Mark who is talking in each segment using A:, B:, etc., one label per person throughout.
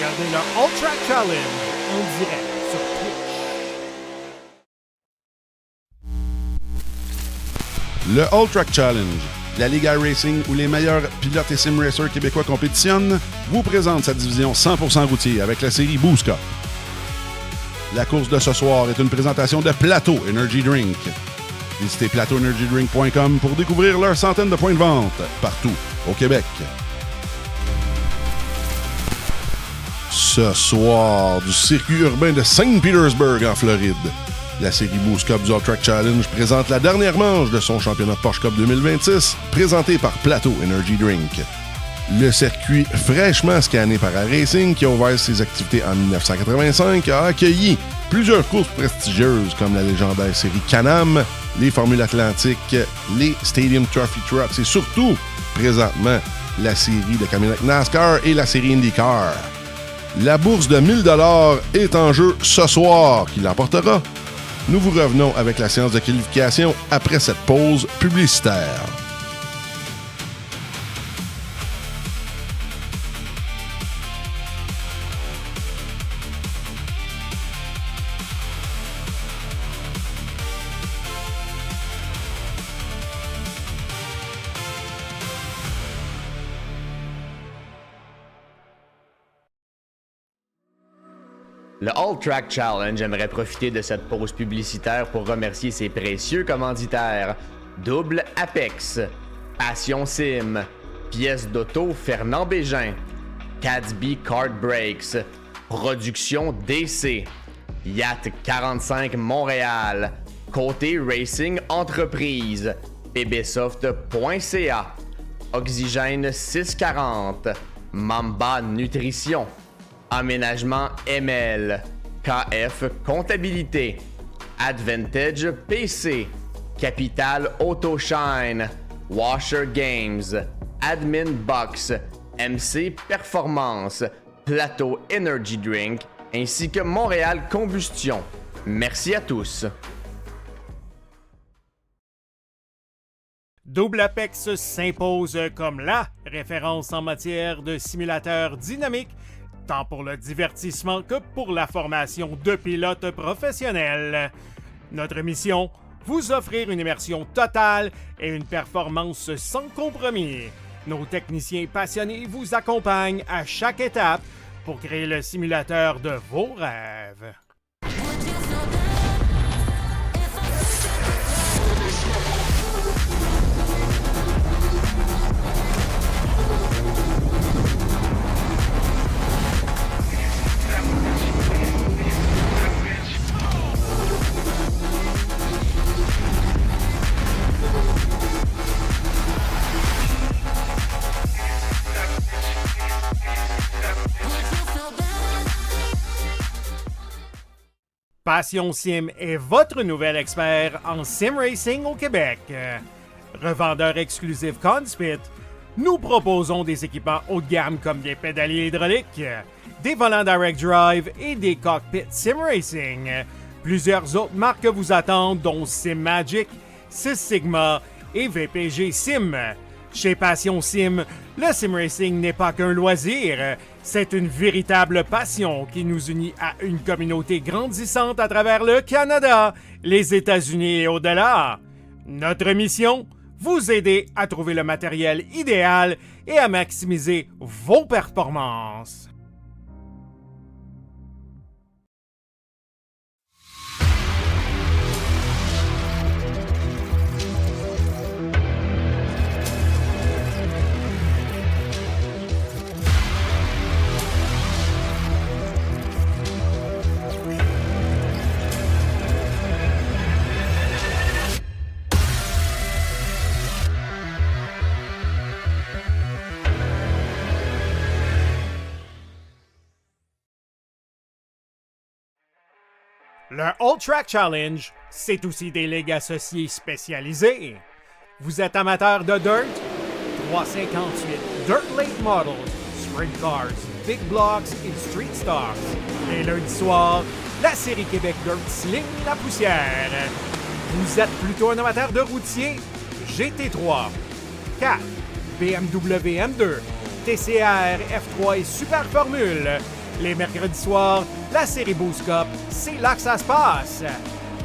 A: regardez le All Track Challenge en direct sur Twitch.
B: Le All Track Challenge, la Ligue iRacing où les meilleurs pilotes et sim racers québécois compétitionnent, vous présente sa division 100% routier avec la série Boost Cup. La course de ce soir est une présentation de Plateau Energy Drink. Visitez plateauenergydrink.com pour découvrir leurs centaines de points de vente partout au Québec. Ce soir, du circuit urbain de Saint Petersburg en Floride, la série Boost Cup du All Track Challenge présente la dernière manche de son championnat Porsche Cup 2026, présenté par Plateau Energy Drink. Le circuit fraîchement scanné par iRacing, qui a ouvert ses activités en 1985, a accueilli plusieurs courses prestigieuses comme la légendaire série Can-Am, les Formules Atlantiques, les Stadium Trophy Trucks et surtout, présentement, la série de camionnettes NASCAR et la série IndyCar. La bourse de 1000 $ est en jeu ce soir. Qui l'emportera? Nous vous revenons avec la séance de qualification après cette pause publicitaire.
C: Le All Track Challenge aimerait profiter de cette pause publicitaire pour remercier ses précieux commanditaires. Double Apex, Passion Sim, Pièces d'auto Fernand Bégin, Cadsby Kart Brakes, Production DC, Yacht 45 Montréal, Côté Racing Entreprise, pbsoft.ca, Oxygène 640, Mamba Nutrition, Aménagement ML, KF Comptabilité, Advantage PC, Capital Autoshine, Washer Games, Admin Box, MC Performance, Plateau Energy Drink, ainsi que Montréal Combustion. Merci à tous.
A: Double Apex s'impose comme la référence en matière de simulateurs dynamiques, tant pour le divertissement que pour la formation de pilotes professionnels. Notre mission, vous offrir une immersion totale et une performance sans compromis. Nos techniciens passionnés vous accompagnent à chaque étape pour créer le simulateur de vos rêves. Passion Sim est votre nouvel expert en sim racing au Québec. Revendeur exclusif Conspit, nous proposons des équipements haut de gamme comme des pédaliers hydrauliques, des volants direct drive et des cockpits sim racing. Plusieurs autres marques vous attendent, dont Sim Magic, Six Sigma et VPG Sim. Chez Passion Sim, le sim racing n'est pas qu'un loisir, c'est une véritable passion qui nous unit à une communauté grandissante à travers le Canada, les États-Unis et au-delà. Notre mission, vous aider à trouver le matériel idéal et à maximiser vos performances. Le All Track Challenge, c'est aussi des ligues associées spécialisées. Vous êtes amateur de dirt? 358 Dirt Late Models, Sprint Cars, Big Blocks et Street Stocks. Et lundi soir, la série Québec Dirt Sling la poussière. Vous êtes plutôt un amateur de routier? GT3, 4, BMW M2, TCR, F3 et Super Formule. Les mercredis soirs, la série Boost Cup, c'est là que ça se passe.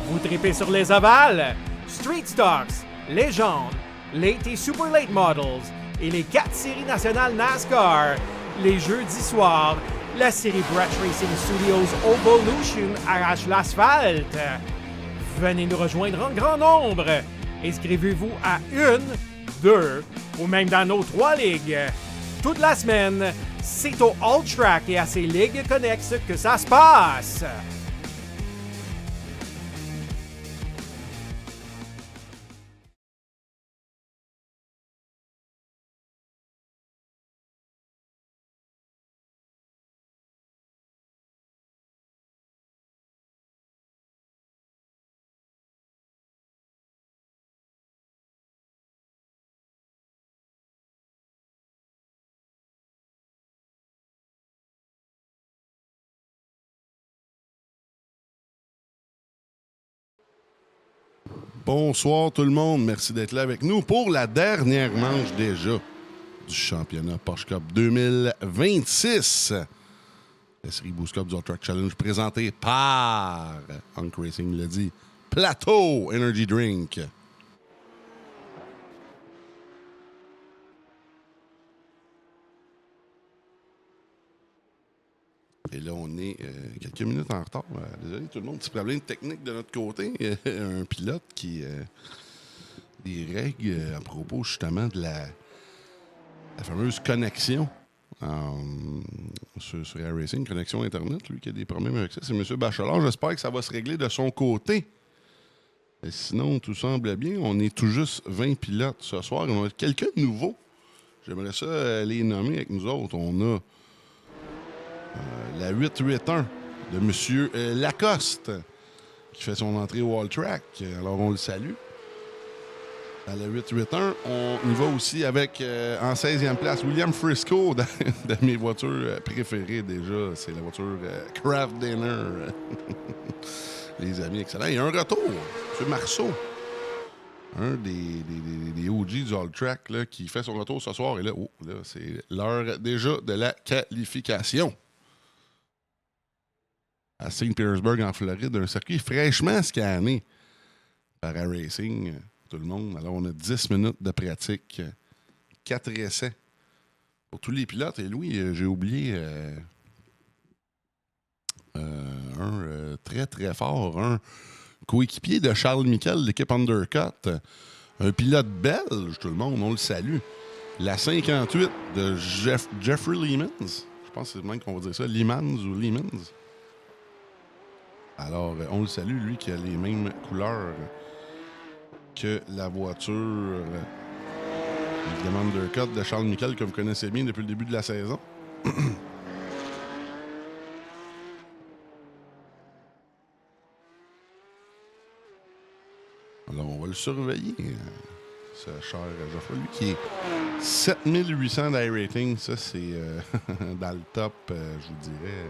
A: Vous tripez sur les ovales, Street Stocks, Légende, Late et Super Late Models et les 4 séries nationales NASCAR. Les jeudis soirs, la série Brett Racing Studios Evolution arrache l'asphalte. Venez nous rejoindre en grand nombre. Inscrivez-vous à 1, 2 ou même dans nos 3 ligues. Toute la semaine, c'est au All Track et à ses ligues connexes que ça se passe.
B: Bonsoir tout le monde, merci d'être là avec nous pour la dernière manche déjà du championnat Porsche Cup 2026. La série Boost Cup du All Track Challenge présentée par Hunk Racing l'a dit, Plateau Energy Drink. Et là, on est quelques minutes en retard. Désolé tout le monde, petit problème technique de notre côté. Un pilote qui... des règles à propos justement de la fameuse connexion sur Air Racing, connexion Internet, lui qui a des problèmes avec ça. C'est M. Bachelard. J'espère que ça va se régler de son côté. Et sinon, tout semble bien. On est tout juste 20 pilotes ce soir. On a quelques nouveaux. J'aimerais ça les nommer avec nous autres. On a la 881 de M. Lacoste qui fait son entrée au All Track. Alors, on le salue. À la 881, on y va aussi avec, en 16e place, William Frisco, de mes voitures préférées déjà. C'est la voiture Craft Dinner. Les amis, excellent. Il y a un retour, M. Marceau, un des OG du All Track là, qui fait son retour ce soir. Et là, c'est l'heure déjà de la qualification. À St. Petersburg, en Floride, un circuit fraîchement scanné par Air Racing. Tout le monde. Alors, on a 10 minutes de pratique, 4 essais pour tous les pilotes. Et Louis, j'ai oublié un très, très fort, un coéquipier de Charles Miquel, l'équipe Undercut, un pilote belge, tout le monde, on le salue. La 58 de Jeffrey Leemans. Je pense que c'est le même qu'on va dire ça, Leemans ou Leemans. Alors, on le salue, lui, qui a les mêmes couleurs que la voiture, évidemment, Undercut de Charles Miquel, que vous connaissez bien depuis le début de la saison. Alors, on va le surveiller, ce cher Geoffroy, lui, qui est 7800 d'i-rating. Ça, c'est dans le top, je vous dirais...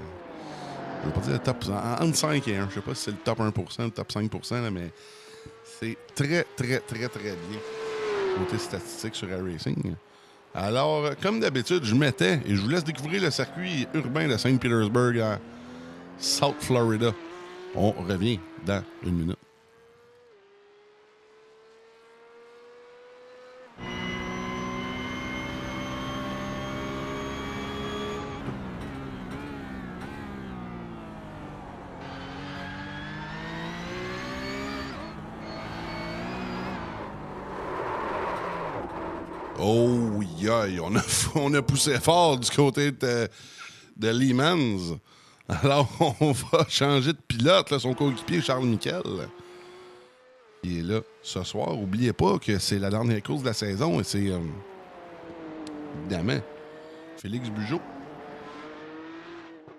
B: je ne vais pas dire le top, entre 5 et 1. Je ne sais pas si c'est le top 1%, le top 5%, là, mais... c'est très, très, très, très bien côté statistique sur Air Racing. Alors, comme d'habitude, je mettais et je vous laisse découvrir le circuit urbain de St. Petersburg à South Florida. On revient dans une minute. Oh, yeah, on a poussé fort du côté de Leemans. Alors, on va changer de pilote, là, son coéquipier Charles Miquel. Il est là ce soir. N'oubliez pas que c'est la dernière course de la saison et c'est, évidemment, Félix Bugeaud.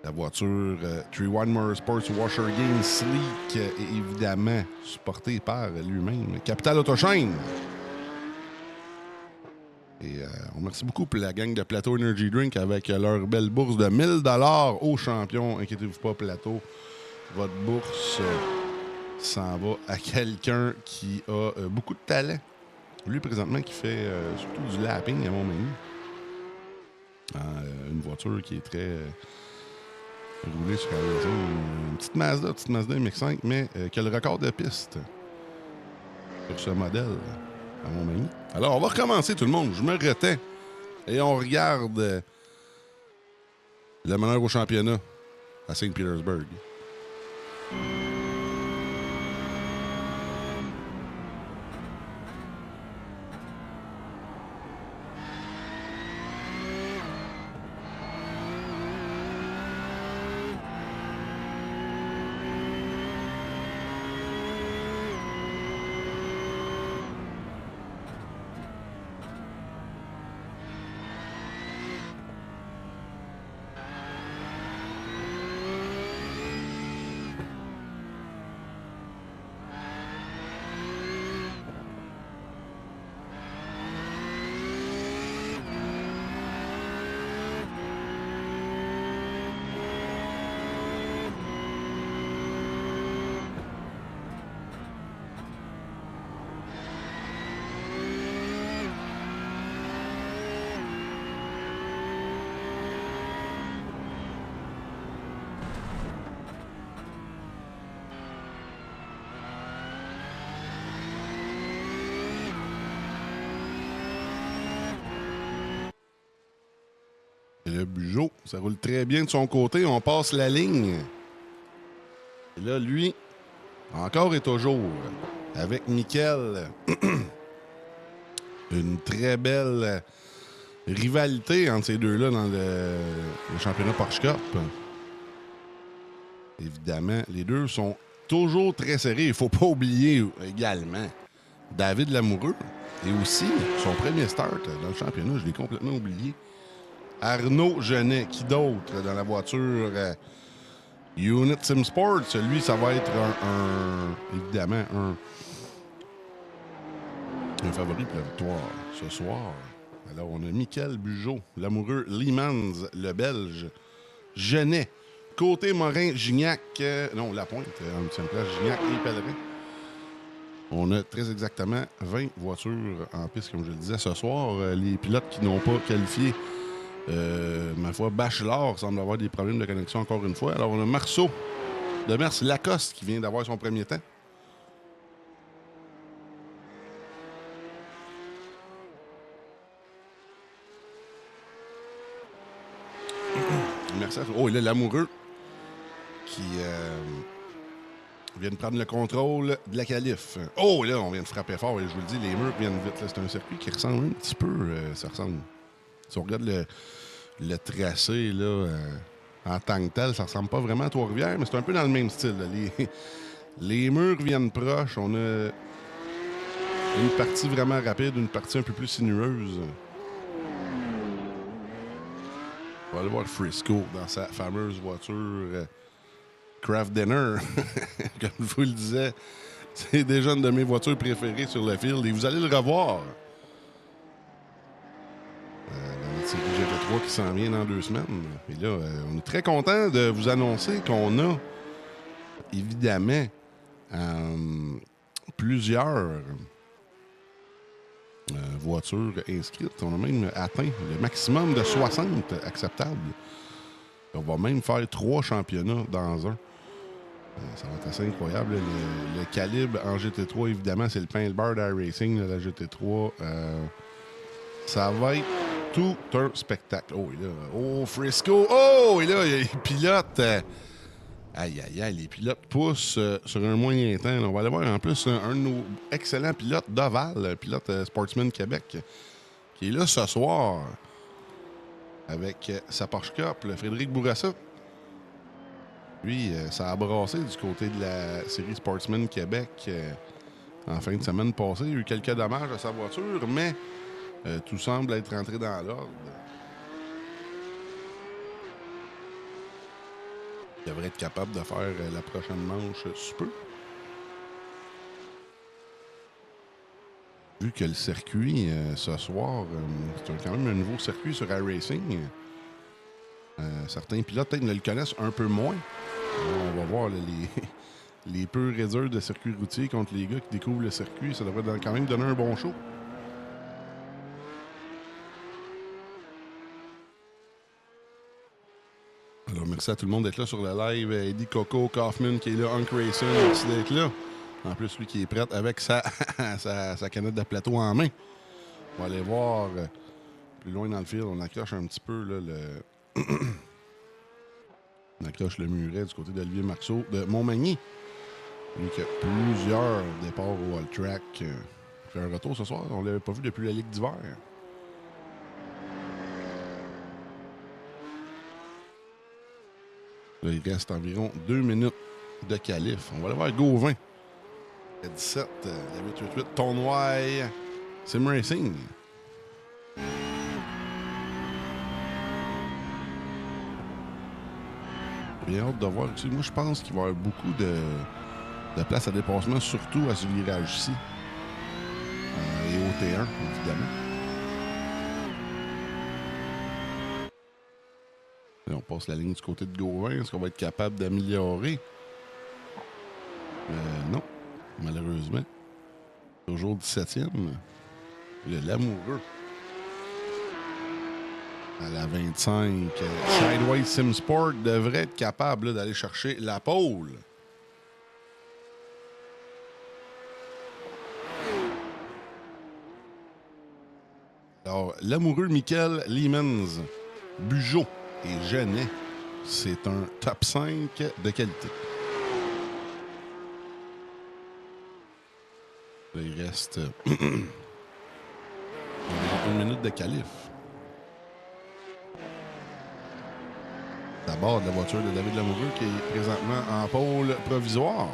B: La voiture 3-1 Motorsports Washer Game Sleek est évidemment supportée par lui-même, Capital Autochain. Et on remercie beaucoup pour la gang de Plateau Energy Drink avec leur belle bourse de 1000 $ aux champions. Inquiétez-vous pas, Plateau. Votre bourse s'en va à quelqu'un qui a beaucoup de talent. Lui, présentement, qui fait surtout du lapping à Montmagny. Une voiture qui est très roulé sur une petite Mazda MX-5, mais qui a le record de piste sur ce modèle à Montmagny. Alors, on va recommencer tout le monde. Je me retais et on regarde le meneur au championnat à Saint-Pétersbourg. Le Bugeaud, ça roule très bien de son côté. On passe la ligne. Et là, lui, encore et toujours, avec Mickaël, une très belle rivalité entre ces deux-là dans le championnat Porsche Cup. Évidemment, les deux sont toujours très serrés. Il ne faut pas oublier également David Lamoureux et aussi son premier start dans le championnat. Je l'ai complètement oublié. Arnaud Genet, qui d'autre dans la voiture Unit Sim Sports? Lui, ça va être évidemment un favori pour la victoire ce soir. Alors, on a Mickaël Bugeaud, Lamoureux, Liemans, le Belge, Genet, côté Morin-Gignac, non, Lapointe, en 8e place, Gignac et Pellerin. On a très exactement 20 voitures en piste, comme je le disais ce soir. Les pilotes qui n'ont pas qualifié ma foi, Bachelor semble avoir des problèmes de connexion encore une fois. Alors, on a Marceau de Mers Lacoste qui vient d'avoir son premier temps. Merci. Oh, il y a Lamoureux qui vient de prendre le contrôle de la qualif. Oh, là, on vient de frapper fort. Et je vous le dis, les murs viennent vite. Là. C'est un circuit qui ressemble un petit peu. Ça ressemble. Si on regarde le tracé, là, en tant que tel, ça ressemble pas vraiment à Trois-Rivières, mais c'est un peu dans le même style. Les murs viennent proches. On a une partie vraiment rapide, une partie un peu plus sinueuse. On va aller voir Frisco dans sa fameuse voiture Craft Dinner. Comme je vous le disais, c'est déjà une de mes voitures préférées sur le field et vous allez le revoir. C'est le GT3 qui s'en vient dans 2 semaines. Et là, on est très content de vous annoncer qu'on a, évidemment, plusieurs voitures inscrites. On a même atteint le maximum de 60 acceptables. On va même faire 3 championnats dans un. Ça va être assez incroyable. Le calibre en GT3, évidemment, c'est le pain et le beurre d'iRacing, la GT3. Ça va être tout un spectacle. Oh, et là, oh, Frisco. Oh, et là, il y a les pilotes. Aïe, aïe, aïe, les pilotes poussent sur un moyen temps. On va aller voir en plus un de nos excellents pilotes d'Oval, pilote Sportsman Québec, qui est là ce soir avec sa Porsche Cup, le Frédéric Bourassa. Lui, ça a brassé du côté de la série Sportsman Québec en fin de semaine passée. Il y a eu quelques dommages à sa voiture, mais tout semble être rentré dans l'ordre. Il devrait être capable de faire la prochaine manche sous peu. Vu que le circuit, ce soir, c'est quand même un nouveau circuit sur iRacing. Certains pilotes peut-être ne le connaissent un peu moins. Alors, on va voir là, les purs et durs de circuit routier contre les gars qui découvrent le circuit. Ça devrait quand même donner un bon show. Alors, Merci à tout le monde d'être là sur le live. Eddie Coco, Kaufman qui est là, Hunk Racing, merci d'être là. En plus, lui qui est prêt avec sa canette de plateau en main. On va aller voir plus loin dans le fil. On accroche un petit peu là, on accroche le muret du côté d'Olivier Marceau de Montmagny. Lui qui a plusieurs départs au All Track. Fait un retour ce soir. On ne l'avait pas vu depuis la Ligue d'hiver. Là, il reste environ 2 minutes de qualif. On va aller voir Gauvin. À 17, la 888 Tournoy Sim Racing. J'ai bien hâte de voir. Moi, je pense qu'il va y avoir beaucoup de place à dépassement, surtout à ce virage-ci. Et au T1, évidemment. Et on passe la ligne du côté de Gauvin. Est-ce qu'on va être capable d'améliorer? Non, malheureusement. Toujours 17e. L'amoureux. À la 25. Sideway Simsport devrait être capable d'aller chercher la pole. Alors, l'amoureux Michael Liemens, Bugeaud et Genet, c'est un top 5 de qualité. Là, il reste environ 1 minute de qualif. D'abord, de la voiture de David Lamoureux qui est présentement en pôle provisoire.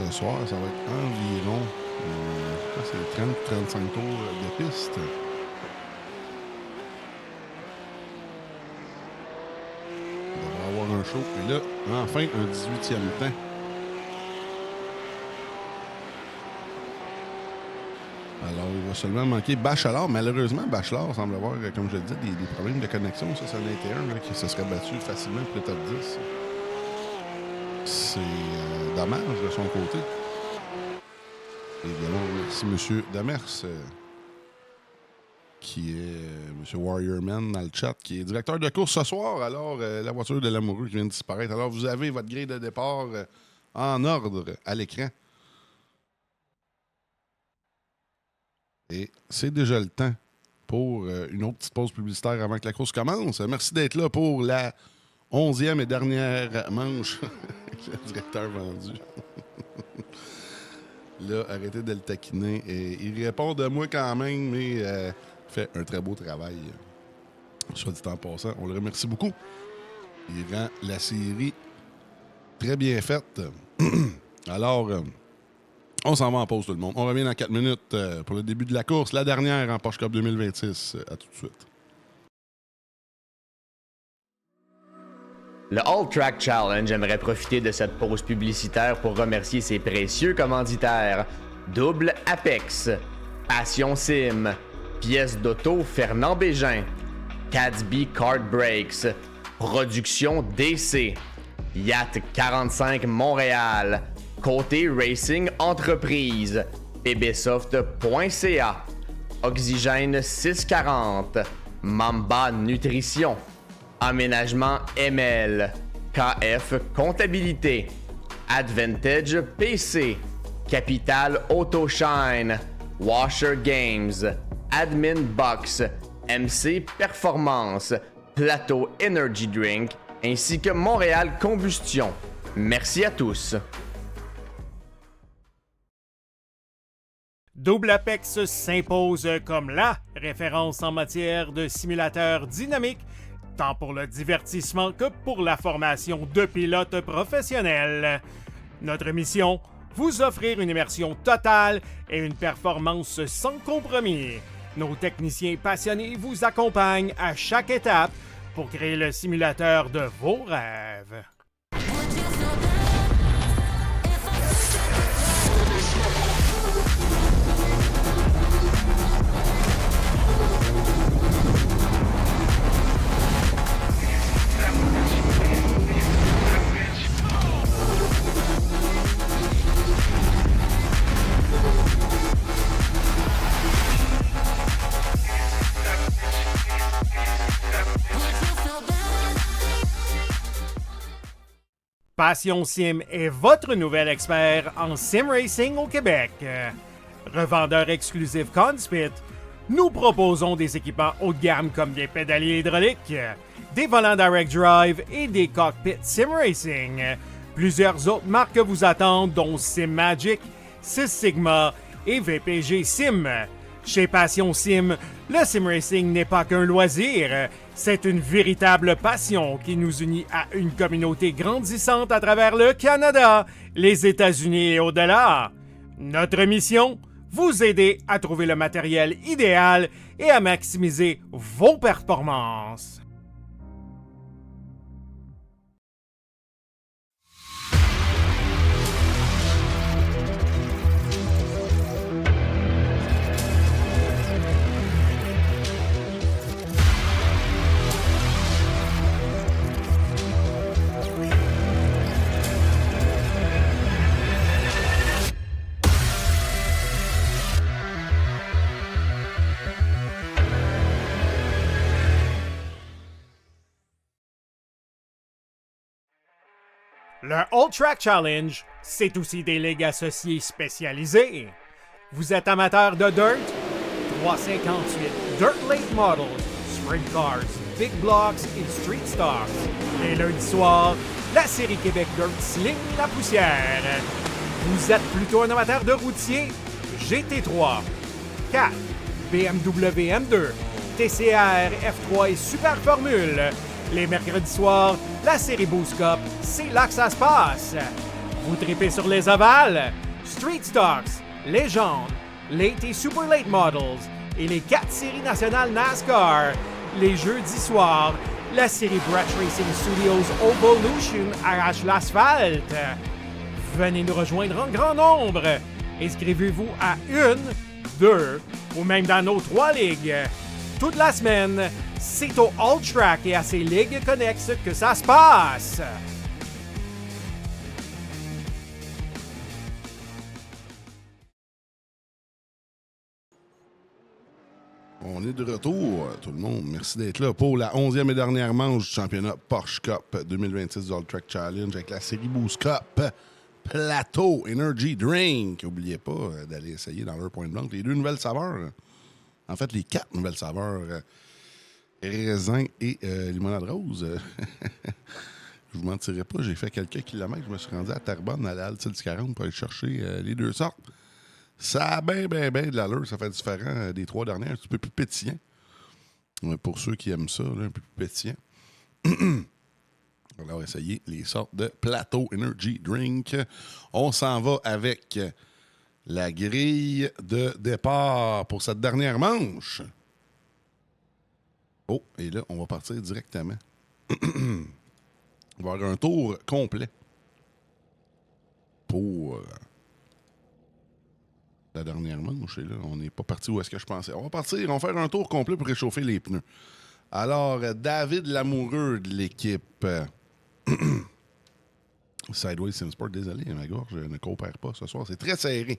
B: Ce soir, ça va être environ 30-35 tours de piste. On devrait avoir un show. Et là, enfin, un 18e temps. Alors, il va seulement manquer Bachelard. Malheureusement, Bachelard semble avoir, comme je le dis, des problèmes de connexion. Ça, c'en était un qui se serait battu facilement pour le top 10. C'est dommage de son côté. Évidemment, merci M. Demers, qui est M. Warriorman dans le chat, qui est directeur de course ce soir. Alors, la voiture de l'amoureux qui vient de disparaître. Alors, vous avez votre grille de départ en ordre à l'écran. Et c'est déjà le temps pour une autre petite pause publicitaire avant que la course commence. Merci d'être là pour la 11e et dernière manche. Le directeur vendu. Là, arrêtez de le taquiner. Et il répond de moi quand même, mais fait un très beau travail. Soit dit en passant, on le remercie beaucoup. Il rend la série très bien faite. Alors, on s'en va en pause tout le monde. On revient dans 4 minutes pour le début de la course, la dernière en Porsche Cup 2026. À tout de suite.
C: Le All Track Challenge aimerait profiter de cette pause publicitaire pour remercier ses précieux commanditaires. Double Apex, Passion Sim, Pièces d'auto Fernand Bégin, Cadsby Kart Brakes, Production DC, Yacht 45 Montréal, Côté Racing Entreprise, pbsoft.ca, Oxygène 640, Mamba Nutrition, Aménagement ML, KF Comptabilité, Advantage PC, Capital Autoshine, Washer Games, Admin Box, MC Performance, Plateau Energy Drink, ainsi que Montréal Combustion. Merci à tous.
A: Double Apex s'impose comme la référence en matière de simulateurs dynamiques, tant pour le divertissement que pour la formation de pilotes professionnels. Notre mission, vous offrir une immersion totale et une performance sans compromis. Nos techniciens passionnés vous accompagnent à chaque étape pour créer le simulateur de vos rêves. Passion Sim est votre nouvel expert en sim racing au Québec. Revendeur exclusif Conspit, nous proposons des équipements haut de gamme comme des pédaliers hydrauliques, des volants direct drive et des cockpits sim racing. Plusieurs autres marques vous attendent, dont Sim Magic, Six Sigma et VPG Sim. Chez Passion Sim, le sim racing n'est pas qu'un loisir, c'est une véritable passion qui nous unit à une communauté grandissante à travers le Canada, les États-Unis et au-delà. Notre mission, vous aider à trouver le matériel idéal et à maximiser vos performances. Le All Track Challenge, c'est aussi des ligues associées spécialisées. Vous êtes amateur de dirt? 358 Dirt Late Models, Sprint Cars, Big Blocks et Street Stocks. Les lundis soirs, la série Québec Dirt sling la poussière. Vous êtes plutôt un amateur de routier? GT3, 4, BMW M2, TCR, F3 et Super Formule. Les mercredis soirs, la série Boost Cup, c'est là que ça se passe. Vous tripez sur les ovales, Street Stocks, Légende, Late et Super Late Models et les 4 séries nationales NASCAR. Les jeudis soirs, la série Brett Racing Studios Evolution arrache l'asphalte. Venez nous rejoindre en grand nombre. Inscrivez-vous à 1, 2 ou même dans nos 3 ligues. Toute la semaine, c'est au All Track et à ses ligues connexes que ça se passe.
B: On est de retour, tout le monde. Merci d'être là pour la 11e et dernière manche du championnat Porsche Cup 2026 du All Track Challenge avec la série Boost Cup Plateau Energy Drink. N'oubliez pas d'aller essayer dans leur point de blanc les 2 nouvelles saveurs. En fait, les 4 nouvelles saveurs. Raisin et limonade rose. Je vous mentirais pas, j'ai fait quelques kilomètres. Je me suis rendu à Terrebonne, à la halte 40 pour aller chercher les 2 sortes. Ça a bien de l'allure. Ça fait différent des 3 dernières. Un petit peu plus pétillant. Pour ceux qui aiment ça, là, un peu plus pétillant. On va essayer les sortes de Plateau Energy Drink. On s'en va avec la grille de départ pour cette dernière manche. Oh, et là, on va partir directement. On va avoir un tour complet pour la dernière manche. Et là, on n'est pas parti où est-ce que je pensais. On va partir, on va faire un tour complet pour réchauffer les pneus. Alors, David Lamoureux de l'équipe Sideway Simsport, désolé, ma gorge ne coopère pas ce soir. C'est très serré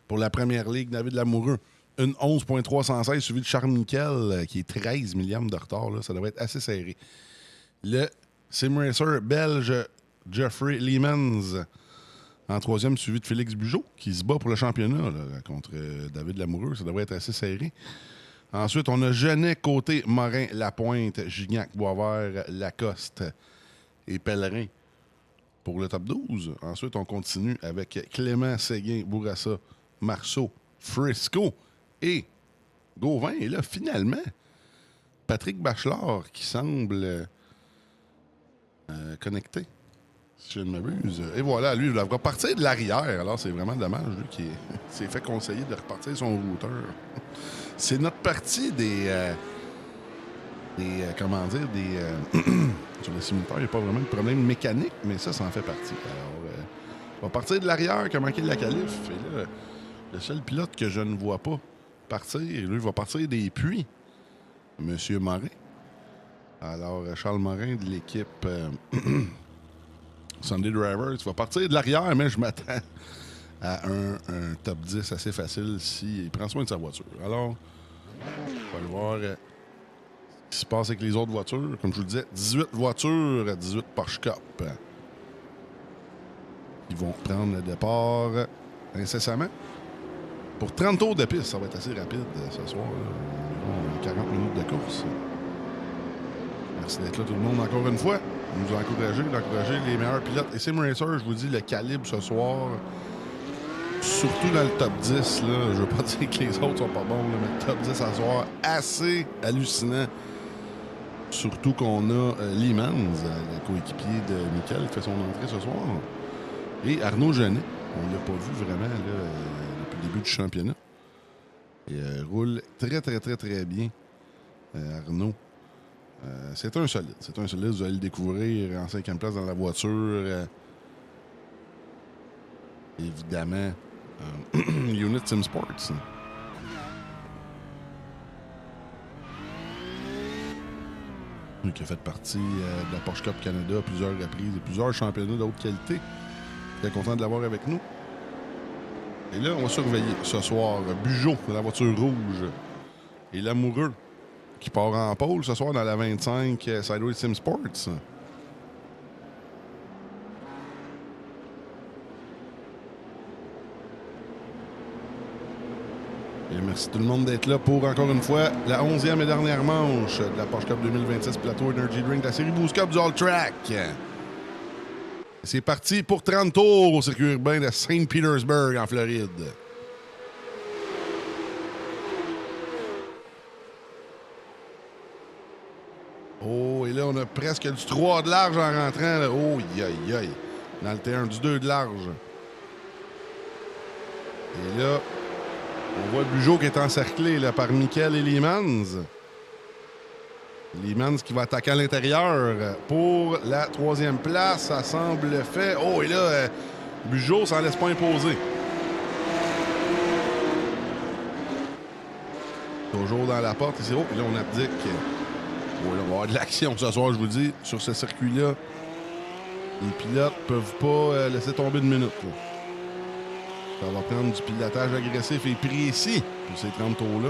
B: pour la première ligue. David Lamoureux. Une 11.316 suivi de Charles Miquel qui est 13 millièmes de retard. Là. Ça devrait être assez serré. Le simracer belge Jeffrey Leemans en 3e suivi de Félix Bugeaud qui se bat pour le championnat là, contre David Lamoureux. Ça devrait être assez serré. Ensuite, on a Genet côté Morin, Lapointe, Gignac, Boisvert, Lacoste et Pellerin pour le top 12. Ensuite, on continue avec Clément, Séguin, Bourassa, Marceau, Frisco et Gauvin. Et là, finalement, Patrick Bachelard qui semble connecté, si je ne m'abuse. Et voilà, lui, il va repartir de l'arrière. Alors, c'est vraiment dommage, lui, qui s'est fait conseiller de repartir son routeur. C'est notre partie sur le simulateur, il n'y a pas vraiment de problème mécanique, mais ça en fait partie. Alors, on va partir de l'arrière, comment qu'il la qualif. Et là, le seul pilote que je ne vois pas partir, lui, il va partir des puits. Monsieur Morin. Alors, Charles Morin de l'équipe Sunday Drivers, il va partir de l'arrière, mais je m'attends à un top 10 assez facile s'il prend soin de sa voiture. Alors, on va aller voir ce qui se passe avec les autres voitures. Comme je vous le disais, 18 voitures, 18 Porsche Cup. Ils vont reprendre le départ incessamment. Pour 30 tours de piste, ça va être assez rapide ce soir. Environ 40 minutes de course. Merci d'être là tout le monde encore une fois. Nous d'encourager les meilleurs pilotes. Et Sim Racer, je vous dis, le calibre ce soir, surtout dans le top 10, là, je veux pas dire que les autres sont pas bons, là, mais le top 10 ce soir, assez hallucinant. Surtout qu'on a Lee Mans, le coéquipier de Michael, qui fait son entrée ce soir. Et Arnaud Genet. On ne l'a pas vu vraiment là, depuis le début du championnat. Il roule très, très, très, très bien, Arnaud. C'est un solide. Vous allez le découvrir en 5e place dans la voiture. Évidemment, Unit Sim Sports. Lui qui a fait partie de la Porsche Cup Canada à plusieurs reprises et plusieurs championnats de haute qualité. Très content de l'avoir avec nous. Et là, on va surveiller ce soir Bugeaud de la voiture rouge et l'Amoureux qui part en pôle ce soir dans la 25 Sideway Sim Sports. Et merci tout le monde d'être là pour, encore une fois, la 11e et dernière manche de la Porsche Cup 2026 Plateau Energy Drink de la série Boost Cup du All Track. C'est parti pour 30 tours au circuit urbain de Saint Petersburg, en Floride. Oh, et là, on a presque du 3 de large en rentrant. Là. Oh, aïe, aïe. Dans le T1, du 2 de large. Et là, on voit Bugeaud qui est encerclé là, par Michael et Lee Mans. Lee Mans qui va attaquer à l'intérieur pour la 3e place. Ça semble fait. Oh, et là, Bugeaud s'en laisse pas imposer. Toujours dans la porte ici. Oh, et là, on abdique. Oh, là, on va avoir de l'action ce soir, je vous dis. Sur ce circuit-là, les pilotes peuvent pas laisser tomber une minute. Là. Ça va prendre du pilotage agressif et précis pour ces 30 tours-là.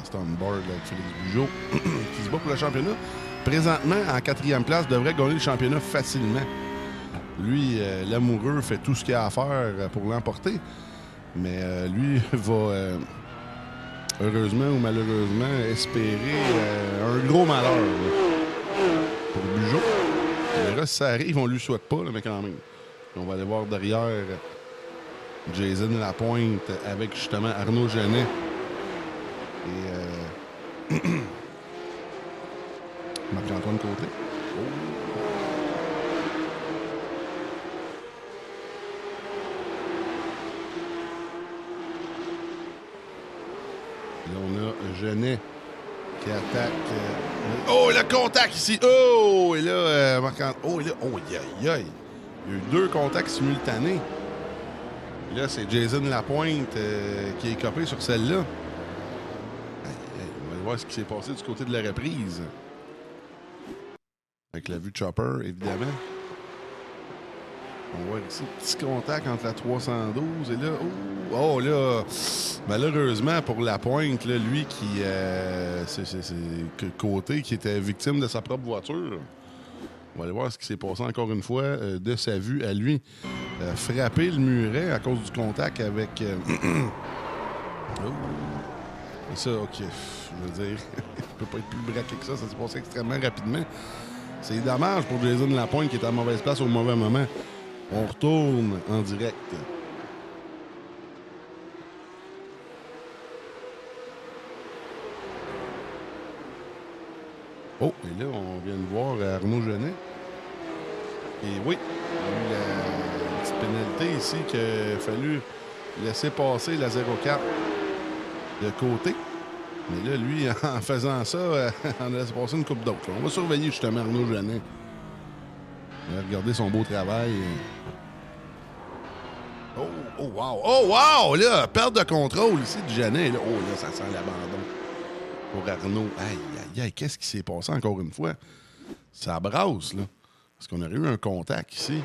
B: C'est on board avec Félix Bugeaud qui se bat pour le championnat. Présentement, en 4e place, devrait gagner le championnat facilement. Lui, l'Amoureux, fait tout ce qu'il a à faire pour l'emporter. Mais lui va, heureusement ou malheureusement, espérer un gros malheur pour Bugeaud. On verra si ça arrive, on lui souhaite pas, là, mais quand même. On va aller voir derrière Jason Lapointe avec justement Arnaud Genet. Et Marc-Antoine Côté. Oh. Là, on a Genet qui attaque. Oh, le contact ici! Oh! Et là, Marc-Antoine. Oh, et là, oh, aïe, aïe! Il y a eu 2 contacts simultanés. Et là, c'est Jason Lapointe qui est copé sur celle-là. On va voir ce qui s'est passé du côté de la reprise. Avec la vue de Chopper, évidemment. On voit ici petit contact entre la 312 et là. Oh là! Malheureusement pour Lapointe, là, lui qui. C'est Côté qui était victime de sa propre voiture. On va aller voir ce qui s'est passé encore une fois de sa vue à lui. Frapper le muret à cause du contact avec. Oh. Et ça, OK. Je veux dire, il peut pas être plus braqué que ça. Ça s'est passé extrêmement rapidement. C'est dommage pour Jason Lapointe qui est à mauvaise place au mauvais moment. On retourne en direct. Oh, et là, on vient de voir Arnaud Genet. Et oui, il y a eu la petite pénalité ici qu'il a fallu laisser passer la 0,4 de Côté. Mais là, lui, en faisant ça, on a laissé passer une coupe d'autres. On va surveiller justement Arnaud Genet. On va regarder son beau travail. Oh, wow! Oh, wow! Là, perte de contrôle ici de Genet. Là. Oh, là, ça sent l'abandon pour Arnaud. Aïe, aïe, aïe, qu'est-ce qui s'est passé encore une fois? Ça brasse, là. Est-ce qu'on aurait eu un contact ici?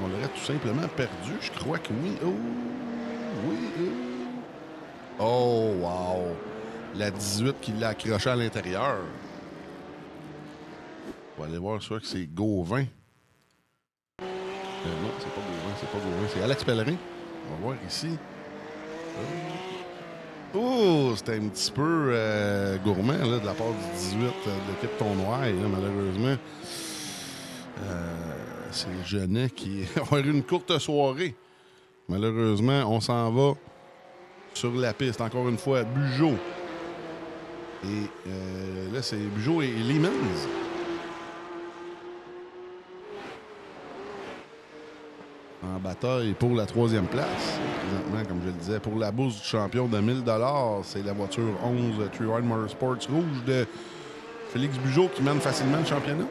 B: On l'aurait tout simplement perdu? Je crois que oui. Oh, oui. Oh, wow! La 18 qui l'a accroché à l'intérieur. On va aller voir soit que c'est Gauvin. Non, c'est pas Gauvin. C'est Alex Pellerin. On va voir ici. Oh, c'était un petit peu gourmand là, de la part du 18 de l'équipe Tournois. Malheureusement, c'est Genet qui va avoir une courte soirée. Malheureusement, on s'en va sur la piste. Encore une fois, Bugeaud. Et là, c'est Bugeaud et Leemans. En bataille pour la 3e place. Présentement, comme je le disais, pour la bourse du champion de 1000 $, c'est la voiture 11 Three-Ride Motorsports rouge de Félix Bugeaud qui mène facilement le championnat.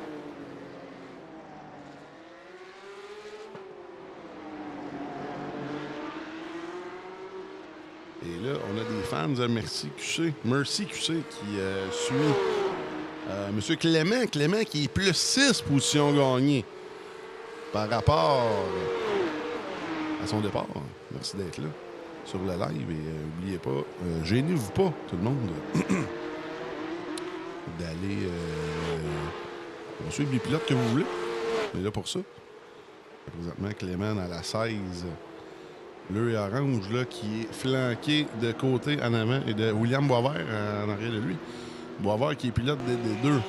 B: Et là, on a des fans de Mercy QC qui suit M. Clément. Clément qui est plus 6 positions gagnées par rapport à son départ. Merci d'être là sur le live. Et n'oubliez pas, gênez-vous pas, tout le monde, d'aller suivre les pilotes que vous voulez. On est là pour ça. Présentement, Clément à la 16. Bleu et orange, là, qui est flanqué de côté en avant et de William Boisvert en arrière de lui. Boisvert qui est pilote des deux.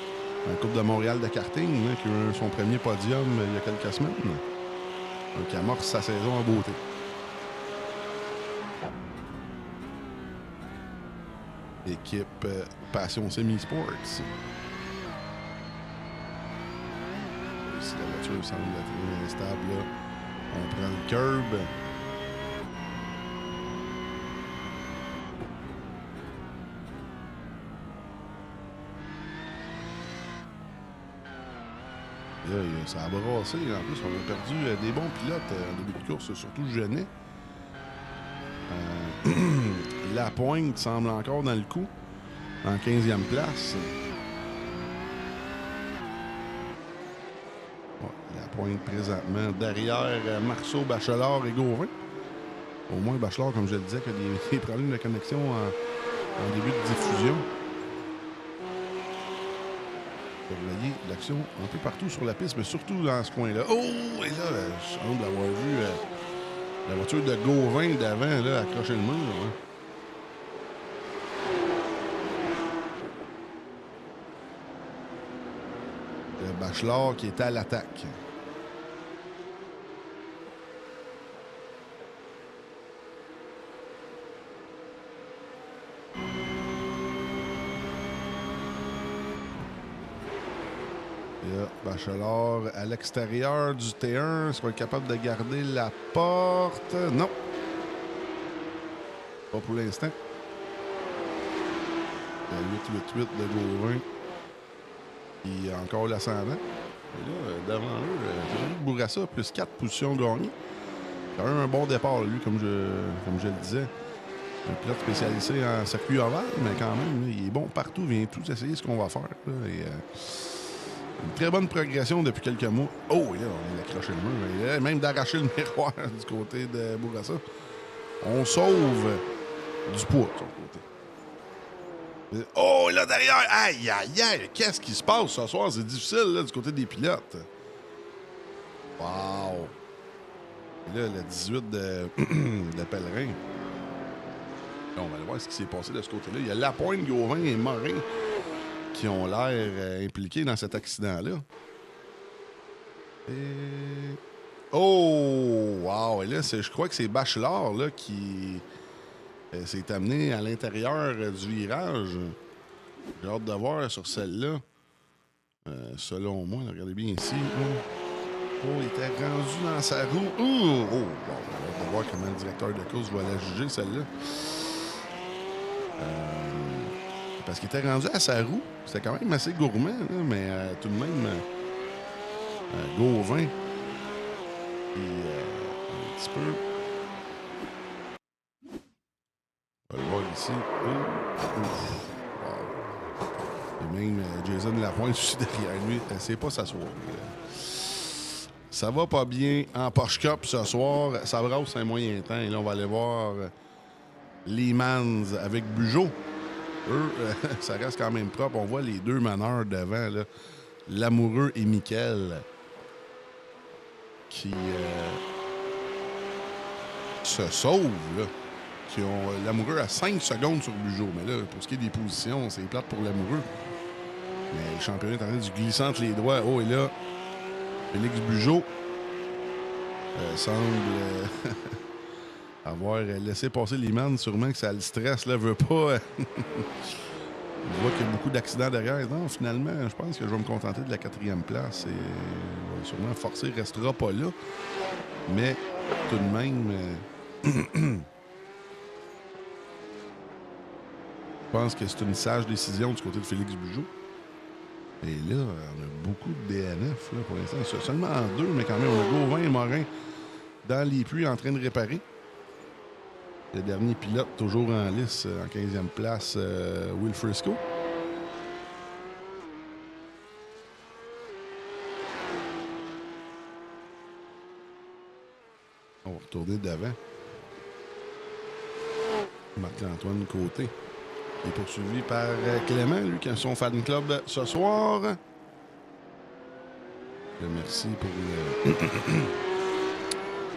B: La Coupe de Montréal de karting, hein, qui a eu son premier podium il y a quelques semaines. Donc, il amorce sa saison en beauté. Équipe Passion Semi-Sports. Si la voiture semble être instable, là, on prend le curb. Là, ça a brassé. En plus, on a perdu des bons pilotes en début de course, surtout Genet. La Pointe semble encore dans le coup, en 15e place. Ouais, la Pointe présentement derrière Marceau, Bachelard et Gauvin. Au moins, Bachelard, comme je le disais, qui a des problèmes de connexion en début de diffusion. Vous voyez l'action un peu partout sur la piste, mais surtout dans ce coin-là. Oh! Et là, je semble d'avoir vu la voiture de Gauvin d'avant là, accrocher le mur. Hein. Le Bachelard qui était à l'attaque. Bachelard à l'extérieur du T1. Est-ce qu'on est capable de garder la porte? Non. Pas pour l'instant. Le 888 de Gauvin. Qui a encore l'ascendant. Et là, devant eux, Bourassa, plus 4 positions gagnées. Quand même un bon départ, lui, comme je le disais. Un pilote spécialisé en circuit ovale, mais quand même, là, il est bon partout. Il vient tout essayer ce qu'on va faire. Là, et, une très bonne progression depuis quelques mois. Oh, là, on a accroché le mur. Et même d'arracher le miroir du côté de Bourassa. On sauve du poids de son côté. Oh, là, derrière! Aïe, aïe, aïe! Qu'est-ce qui se passe ce soir? C'est difficile, là, du côté des pilotes. Wow! Et là, le 18 de Pellerin. Là, on va aller voir ce qui s'est passé de ce côté-là. Il y a Lapointe, Gauvin et Morin qui ont l'air impliqués dans cet accident-là. Et... Oh! Wow! Et là, je crois que c'est Bachelard là, qui s'est amené à l'intérieur du virage. J'ai hâte de voir sur celle-là. Selon moi, regardez bien ici. Oh, il était rendu dans sa roue. Oh! Bon, on va hâte de voir comment le directeur de course va la juger, celle-là. Parce qu'il était rendu à sa roue. C'était quand même assez gourmand, là, mais tout de même, Gauvin. Et un petit peu. On va le voir ici. Wow. Et même Jason Lapointe aussi derrière lui. C'est pas s'asseoir. Ça va pas bien en Porsche Cup ce soir. Ça brasse un moyen temps. Et là, on va aller voir Leemans avec Bugeaud. Eux, ça reste quand même propre. On voit les deux meneurs devant là, Lamoureux et Miquel qui se sauvent, là. Qui ont Lamoureux à 5 secondes sur Bugeaud. Mais là, pour ce qui est des positions, c'est plate pour Lamoureux. Mais le championnat est en train de glisser entre les doigts. Oh, et là, Félix Bugeaud semble avoir laissé passer Liman. Sûrement que ça le stresse, là, veut pas. On voit qu'il y a beaucoup d'accidents derrière. Non, finalement, je pense que je vais me contenter de la 4e place. Et sûrement forcer restera pas là. Mais tout de même, je pense que c'est une sage décision du côté de Félix Bugeaud. Et là, on a beaucoup de DNF là, pour l'instant. Seulement en 2, mais quand même, on a Gauvin et Morin dans les puits en train de réparer. Le dernier pilote, toujours en lice, en 15e place, Will Frisco. On va retourner d'avant. Marc-Antoine Côté est poursuivi par Clément, lui, qui a son fan club ce soir. Merci pour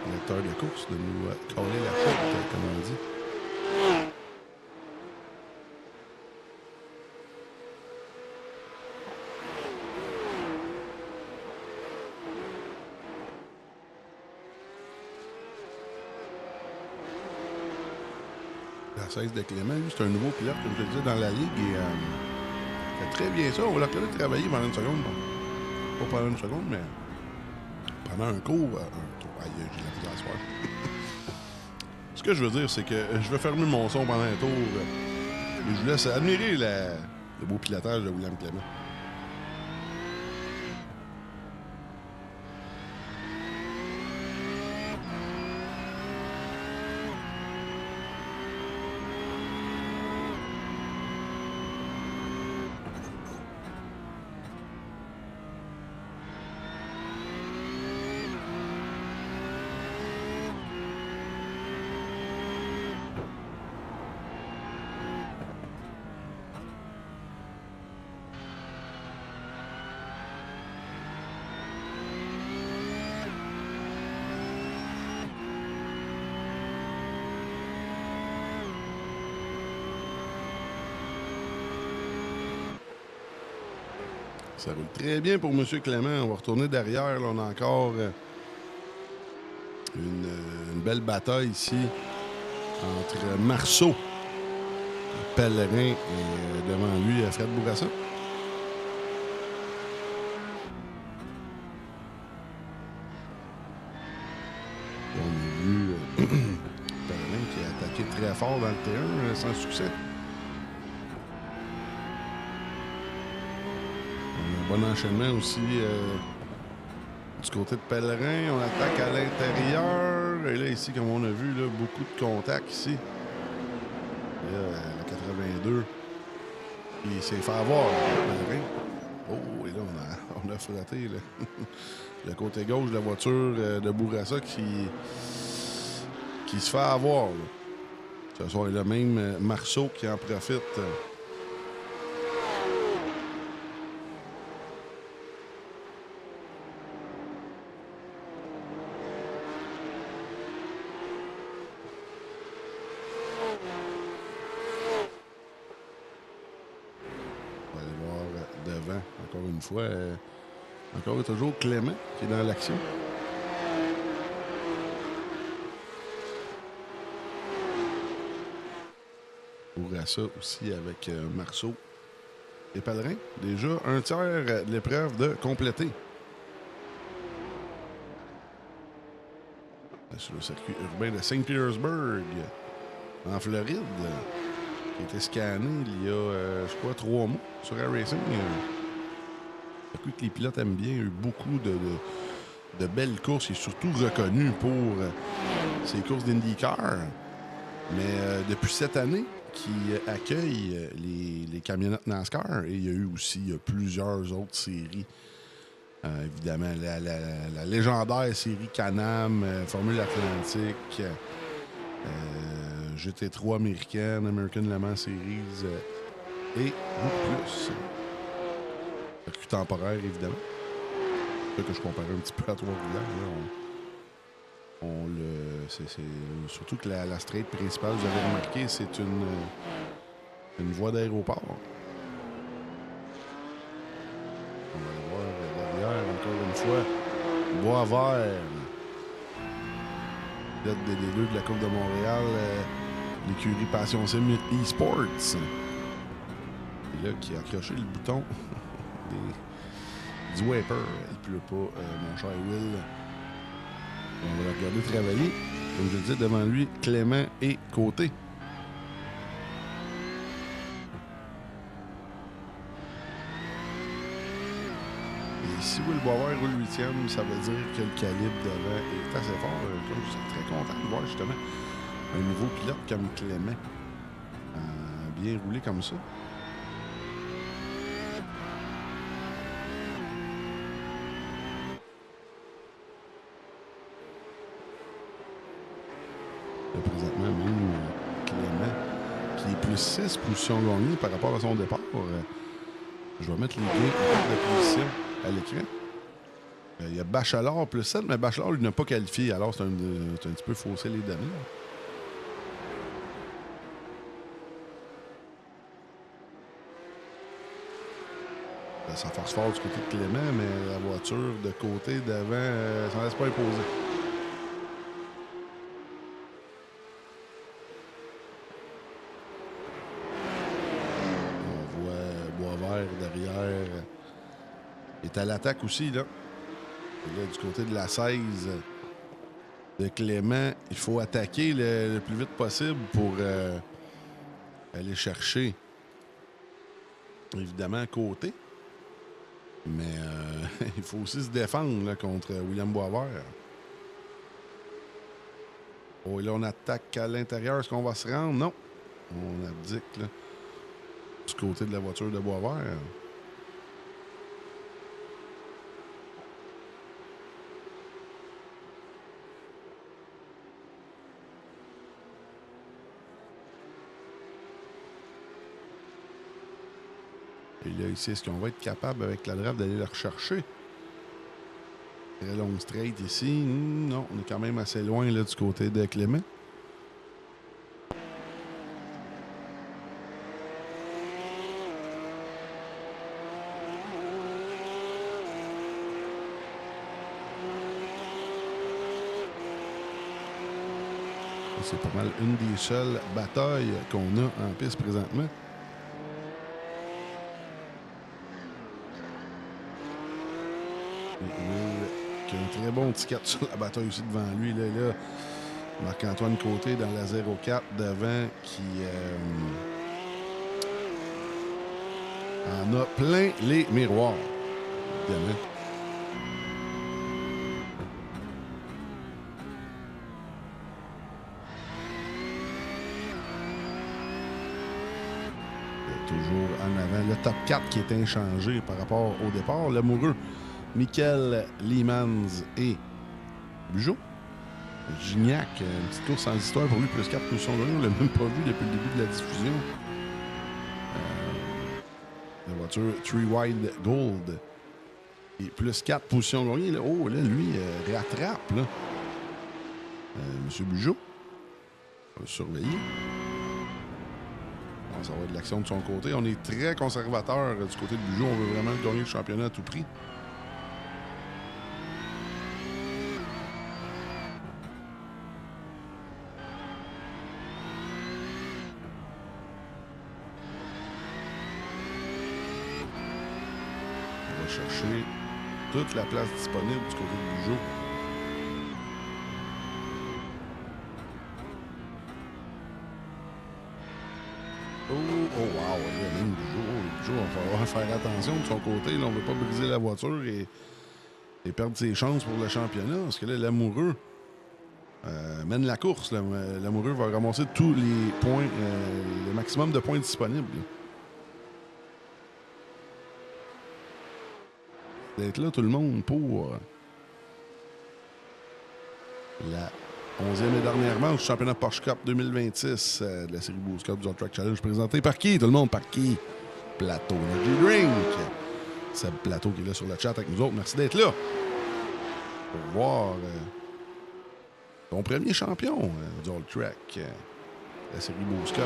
B: le lecteur de course de nous coller la tête, comme on dit. La 16 de Clément, lui, c'est un nouveau pilote, comme je le disais, dans la ligue. Et fait très bien ça. On va leur reconnaître travailler pendant une seconde. Bon, pas pendant une seconde, mais pendant un cours. Aïe, j'ai la misère à soir. Ce que je veux dire, c'est que je vais fermer mon son pendant un tour. Et je vous laisse admirer le beau pilotage de William Clément. Ça roule très bien pour M. Clément. On va retourner derrière. Là, on a encore une belle bataille ici entre Marceau, Pellerin et devant lui Fred Bourassa. On a vu Pellerin qui a attaqué très fort dans le T1 sans succès. Bon enchaînement aussi du côté de Pellerin. On attaque à l'intérieur. Et là, ici, comme on a vu, là, beaucoup de contacts ici. Et là, la 82. Il s'est fait avoir, Pellerin. Oh, et là, on a frotté. Là. Le côté gauche de la voiture de Bourassa qui se fait avoir. Là. Ce soir, il y a même Marceau qui en profite. Encore une fois, encore et toujours Clément qui est dans l'action. Bourassa aussi avec Marceau et Pellerin. Déjà un tiers de l'épreuve de compléter. Sur le circuit urbain de Saint-Petersburg, en Floride, qui a été scanné il y a, je crois, 3 mois sur Air Racing. Que les pilotes aiment bien. Il y a eu beaucoup de belles courses. Il est surtout reconnu pour ses courses d'IndyCar. Mais depuis cette année, qui accueille les camionnettes NASCAR. Et il y a eu aussi plusieurs autres séries. Évidemment, la légendaire série Can-Am, Formule Atlantique, GT3 américaine, American Le Mans Series et beaucoup plus. Circuit temporaire, évidemment. C'est ça que je comparais un petit peu à Trois-Rivières. C'est surtout que la straight principale, vous avez remarqué, c'est une voie d'aéroport. On va le voir derrière, encore une fois. Boisvert. Pilote des D2 de la Coupe de Montréal. L'écurie Passion Sim eSports. Et là, qui a accroché le bouton du wiper. Il pleut pas, mon cher Will. On va le regarder travailler. Comme je le disais, devant lui, Clément et Côté. Et si Will Boisvert roule 8e, ça veut dire que le calibre devant est assez fort. Je suis très content de voir justement un nouveau pilote comme Clément bien roulé comme ça. Présentement, même Clément, qui est plus 6 positions gagnées par rapport à son départ. Je vais mettre les gains de position à l'écran. Il y a Bachelard plus 7, mais Bachelard, il n'a pas qualifié. Alors, c'est un petit peu faussé les données. Ça force fort du côté de Clément, mais la voiture de côté d'avant, ça ne laisse pas imposer. Derrière est à l'attaque aussi là. Et là du côté de la 16 de Clément, il faut attaquer le plus vite possible pour aller chercher évidemment à côté, mais il faut aussi se défendre là, contre William Boisvert. Oh, et là on attaque à l'intérieur. Est-ce qu'on va se rendre? Non, on abdique là du côté de la voiture de Boisvert. Et là, ici, est-ce qu'on va être capable avec la draft d'aller le rechercher? Très long straight ici. Non, on est quand même assez loin là, du côté de Clément. C'est pas mal une des seules batailles qu'on a en piste présentement. Will qui a un très bon ticket sur la bataille aussi devant lui. Là, Marc-Antoine Côté dans la 04 devant qui en a plein les miroirs. Évidemment. Toujours en avant. Le top 4 qui est inchangé par rapport au départ. Lamoureux, Michael Leemans et Bugeaud. Gignac, une petite course sans histoire pour lui, plus 4 positions de on ne l'a même pas vu depuis le début de la diffusion. La voiture 3 Wide Gold. Et plus 4 positions de oh, là, lui, rattrape, là. Monsieur Bugeaud. On va surveiller. Ça va être de l'action de son côté. On est très conservateur du côté de Bugeaud. On veut vraiment gagner le championnat à tout prix. On va chercher toute la place disponible du côté de Bugeaud. Oh, wow, il y a même Bugeaud. On va falloir faire attention de son côté. Là, on ne veut pas briser la voiture et perdre ses chances pour le championnat. Parce que là, Lamoureux mène la course. Là. Lamoureux va ramasser tous les points, le maximum de points disponibles. D'être là, tout le monde, pour la 11e et dernière manche du championnat Porsche Cup 2026 de la série Boost Cup du All Track Challenge, présenté par qui? Tout le monde par qui? Plateau Energy Drink. Seb Plateau qui est là sur le chat avec nous autres. Merci d'être là. Pour voir ton premier champion du All Track. La série Boost Cup.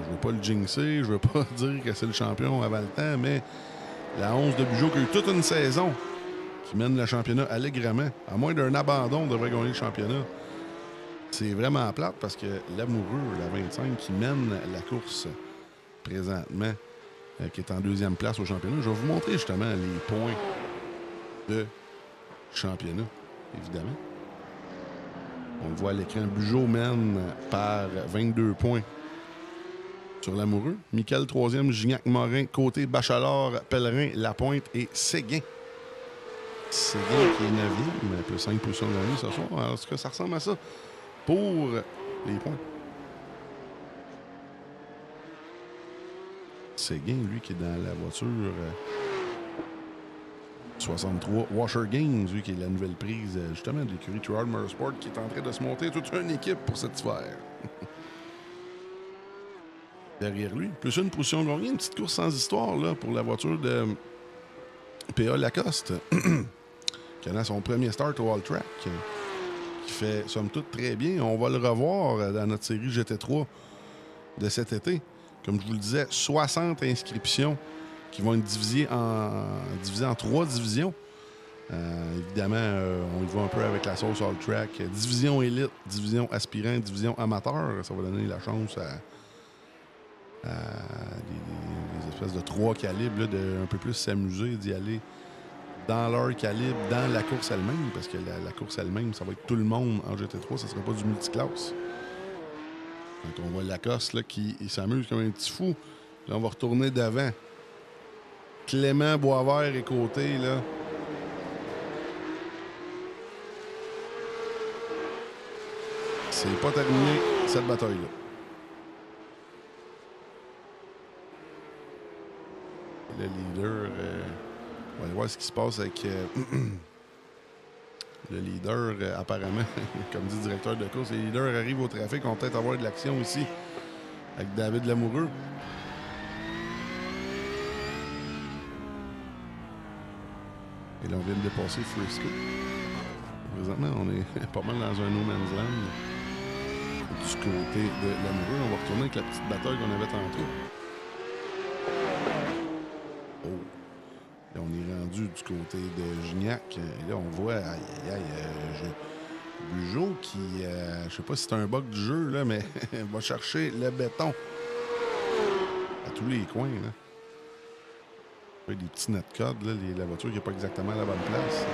B: Je veux pas le jinxer, je veux pas dire que c'est le champion avant le temps, mais la 11 de Bugeaud qui a eu toute une saison, qui mène le championnat allègrement, à moins d'un abandon, devrait gagner le championnat. C'est vraiment plate parce que l'amoureux, la 25, qui mène la course présentement, qui est en deuxième place au championnat. Je vais vous montrer justement les points de championnat, évidemment. On voit à l'écran, Bugeaud mène par 22 points sur l'amoureux. Michael, 3e, Gignac, Morin, Côté, Bachelard, Pellerin, Lapointe et Séguin. Séguin qui est 9e, mais plus 5 positions de l'année ce soir. Alors, est-ce que ça ressemble à ça pour les points? Séguin, lui, qui est dans la voiture 63. Washer Games, lui, qui est la nouvelle prise, justement, de l'écurie True Hard Motorsport, qui est en train de se monter toute une équipe pour cet hiver. Derrière lui, plus une position gagnée, une petite course sans histoire, là, pour la voiture de P.A. Lacoste, qui a son premier start au All Track, qui fait, somme toute, très bien. On va le revoir dans notre série GT3 de cet été. Comme je vous le disais, 60 inscriptions qui vont être divisées en 3 divisions. Évidemment, on y va un peu avec la sauce All Track. Division élite, division aspirant, division amateur. Ça va donner la chance à des espèces de 3 calibres, là, de un peu plus s'amuser, d'y aller dans leur calibre, dans la course elle-même, parce que la course elle-même, ça va être tout le monde en GT3, ça ne sera pas du multiclasse. Donc on voit Lacoste là, qui s'amuse comme un petit fou. Là, on va retourner d'avant. Clément, Boisvert et Côté, là. C'est pas terminé, cette bataille-là. Le leader... on va aller voir ce qui se passe avec... le leader, apparemment, comme dit le directeur de course, les leaders arrivent au trafic, on va peut-être avoir de l'action ici avec David Lamoureux. Et là, on vient de dépasser Frisco. Présentement, on est pas mal dans un no man's land. Du côté de Lamoureux, on va retourner avec la petite bataille qu'on avait tantôt. Oh! Là, on est rendu du côté de Gignac. Et là, on voit, Bugeaud qui, je sais pas si c'est un bug du jeu, là, mais va chercher le béton à tous les coins. Là. Des petits netcodes, là, la voiture qui n'est pas exactement à la bonne place.